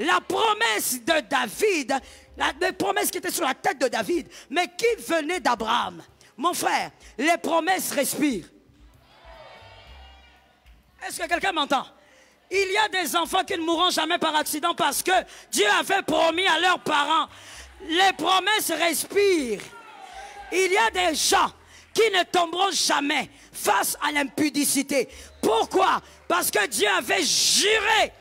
La promesse de David, la promesse qui était sur la tête de David, mais qui venait d'Abraham. Mon frère, les promesses respirent. Est-ce que quelqu'un m'entend? Il y a des enfants qui ne mourront jamais par accident parce que Dieu avait promis à leurs parents. Les promesses respirent. Il y a des gens qui ne tomberont jamais face à l'impudicité. Pourquoi? Parce que Dieu avait juré.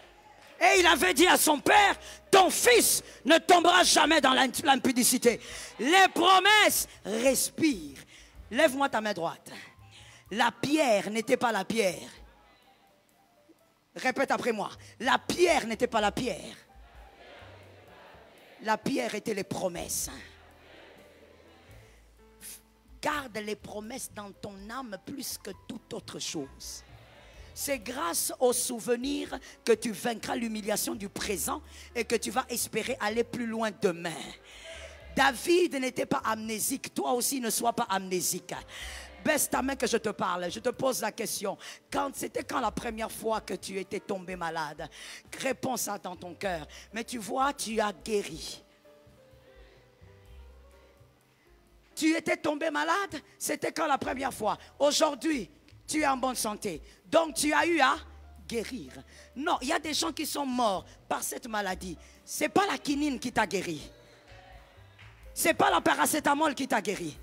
Et il avait dit à son père, ton fils ne tombera jamais dans l'impudicité. Les promesses respirent. Lève-moi ta main droite. La pierre n'était pas la pierre. Répète après moi. La pierre n'était pas la pierre. La pierre était les promesses. Garde les promesses dans ton âme plus que toute autre chose. C'est grâce aux souvenirs que tu vaincras l'humiliation du présent et que tu vas espérer aller plus loin demain. David n'était pas amnésique. Toi aussi ne sois pas amnésique. Baisse ta main que je te parle. Je te pose la question. C'était quand la première fois que tu étais tombé malade? Réponds ça dans ton cœur. Mais tu vois, tu as guéri. Tu étais tombé malade? C'était quand la première fois? Aujourd'hui, tu es en bonne santé. Donc tu as eu à guérir. Non, il y a des gens qui sont morts par cette maladie. Ce n'est pas la quinine qui t'a guéri. Ce n'est pas la paracétamol qui t'a guéri.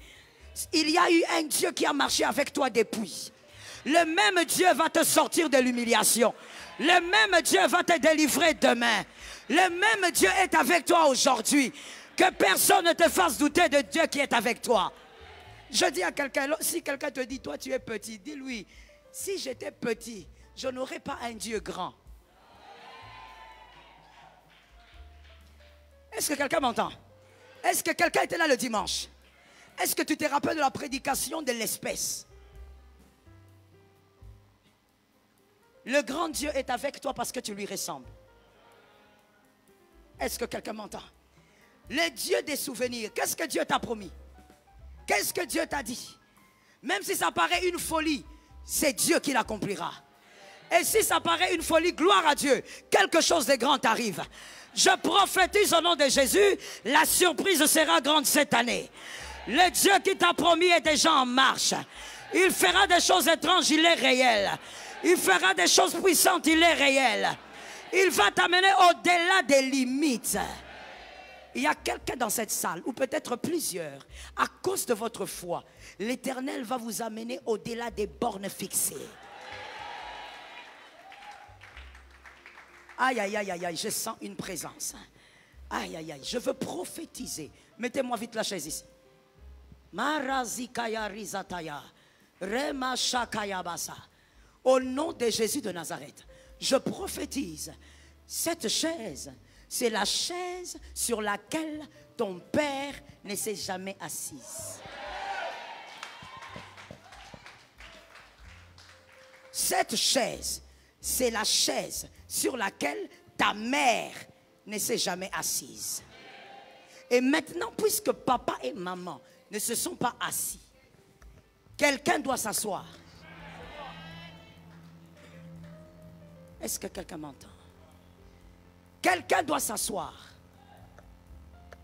Il y a eu un Dieu qui a marché avec toi depuis. Le même Dieu va te sortir de l'humiliation. Le même Dieu va te délivrer demain. Le même Dieu est avec toi aujourd'hui. Que personne ne te fasse douter de Dieu qui est avec toi. Je dis à quelqu'un, si quelqu'un te dit, toi tu es petit, dis-lui, si j'étais petit, je n'aurais pas un Dieu grand. Est-ce que quelqu'un m'entend? Est-ce que quelqu'un était là le dimanche? Est-ce que tu te rappelles de la prédication de l'espèce? Le grand Dieu est avec toi parce que tu lui ressembles. Est-ce que quelqu'un m'entend? Le Dieu des souvenirs, qu'est-ce que Dieu t'a promis? Qu'est-ce que Dieu t'a dit? Même si ça paraît une folie, c'est Dieu qui l'accomplira. Et si ça paraît une folie, gloire à Dieu, quelque chose de grand arrive. Je prophétise au nom de Jésus, la surprise sera grande cette année. Le Dieu qui t'a promis est déjà en marche. Il fera des choses étranges, il est réel. Il fera des choses puissantes, il est réel. Il va t'amener au-delà des limites. Il y a quelqu'un dans cette salle, ou peut-être plusieurs, à cause de votre foi, l'Éternel va vous amener au-delà des bornes fixées. Aïe, aïe, aïe, aïe, aïe, je sens une présence. Aïe, aïe, aïe, je veux prophétiser. Mettez-moi vite la chaise ici. Marazikaya rizataya, remashakaya basa. Au nom de Jésus de Nazareth, je prophétise. Cette chaise, c'est la chaise sur laquelle ton père ne s'est jamais assis. Cette chaise, c'est la chaise sur laquelle ta mère ne s'est jamais assise. Et maintenant, puisque papa et maman ne se sont pas assis, quelqu'un doit s'asseoir. Est-ce que quelqu'un m'entend? Quelqu'un doit s'asseoir.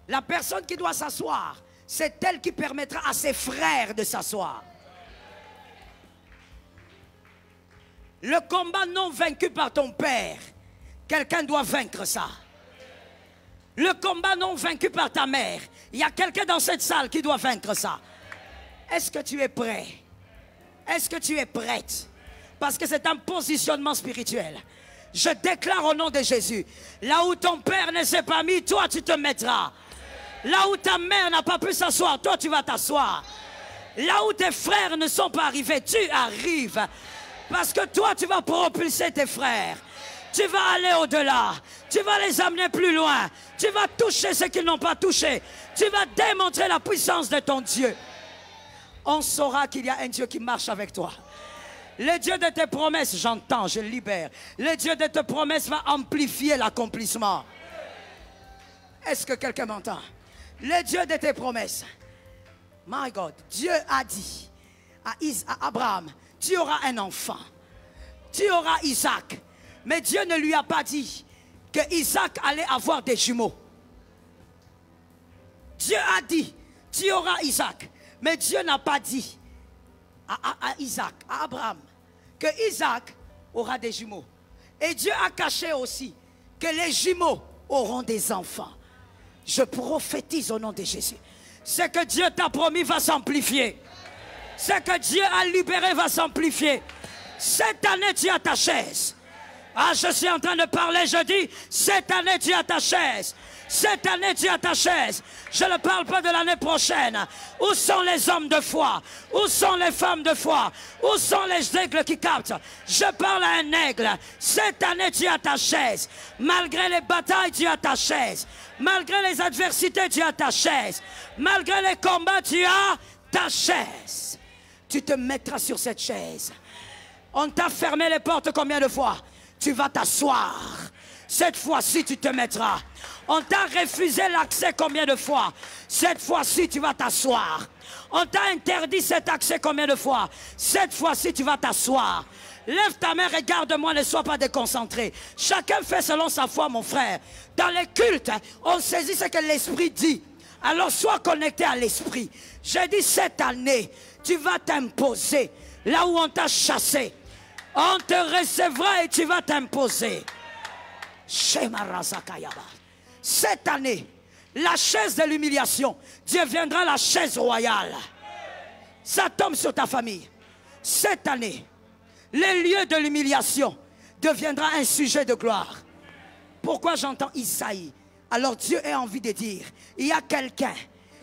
La personne qui doit s'asseoir, c'est elle qui permettra à ses frères de s'asseoir. Le combat non vaincu par ton père, quelqu'un doit vaincre ça. Le combat non vaincu par ta mère, il y a quelqu'un dans cette salle qui doit vaincre ça. Est-ce que tu es prêt? Est-ce que tu es prête? Parce que c'est un positionnement spirituel. Je déclare au nom de Jésus, là où ton père ne s'est pas mis, toi tu te mettras. Là où ta mère n'a pas pu s'asseoir, toi tu vas t'asseoir. Là où tes frères ne sont pas arrivés, tu arrives. Parce que toi tu vas propulser tes frères. Tu vas aller au-delà. Tu vas les amener plus loin. Tu vas toucher ce qu'ils n'ont pas touché. Tu vas démontrer la puissance de ton Dieu. On saura qu'il y a un Dieu qui marche avec toi. Le Dieu de tes promesses, j'entends, je libère. Le Dieu de tes promesses va amplifier l'accomplissement. Est-ce que quelqu'un m'entend? Le Dieu de tes promesses. My God, Dieu a dit à Abraham, tu auras un enfant. Tu auras Isaac. Mais Dieu ne lui a pas dit que Isaac allait avoir des jumeaux. Dieu a dit, tu auras Isaac. Mais Dieu n'a pas dit à Isaac, à Abraham, que Isaac aura des jumeaux. Et Dieu a caché aussi que les jumeaux auront des enfants. Je prophétise au nom de Jésus. Ce que Dieu t'a promis va s'amplifier. Ce que Dieu a libéré va s'amplifier. Cette année, tu as ta chaise. Ah, je suis en train de parler, je dis, cette année, tu as ta chaise. Cette année, tu as ta chaise. Je ne parle pas de l'année prochaine. Où sont les hommes de foi? Où sont les femmes de foi? Où sont les aigles qui captent? Je parle à un aigle. Cette année, tu as ta chaise. Malgré les batailles, tu as ta chaise. Malgré les adversités, tu as ta chaise. Malgré les combats, tu as ta chaise. Tu te mettras sur cette chaise. On t'a fermé les portes combien de fois? Tu vas t'asseoir. Cette fois-ci, tu te mettras. On t'a refusé l'accès combien de fois? Cette fois-ci, tu vas t'asseoir. On t'a interdit cet accès combien de fois? Cette fois-ci, tu vas t'asseoir. Lève ta main, regarde-moi, ne sois pas déconcentré. Chacun fait selon sa foi, mon frère. Dans les cultes, on saisit ce que l'Esprit dit. Alors, sois connecté à l'Esprit. J'ai dit, cette année, tu vas t'imposer là où on t'a chassé. On te recevra et tu vas t'imposer. Cette année, la chaise de l'humiliation deviendra la chaise royale. Ça tombe sur ta famille. Cette année, les lieux de l'humiliation deviendra un sujet de gloire. Pourquoi j'entends Isaïe? Alors Dieu a envie de dire, il y a quelqu'un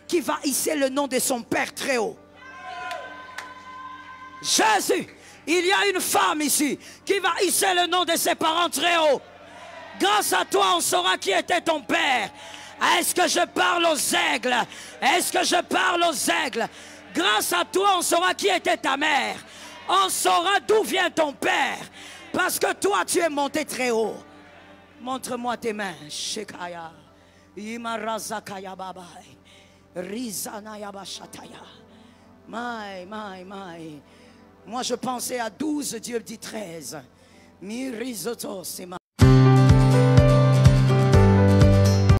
qui va hisser le nom de son Père très haut. Jésus, il y a une femme ici qui va hisser le nom de ses parents très haut. Grâce à toi, on saura qui était ton père. Est-ce que je parle aux aigles? Est-ce que je parle aux aigles? Grâce à toi, on saura qui était ta mère. On saura d'où vient ton père. Parce que toi, tu es monté très haut. Montre-moi tes mains. Shekaya. Imarazakaya babai. Rizanaya bashataya. My. Moi, je pensais à 12, Dieu dit 13. Mi risoto, c'est ma.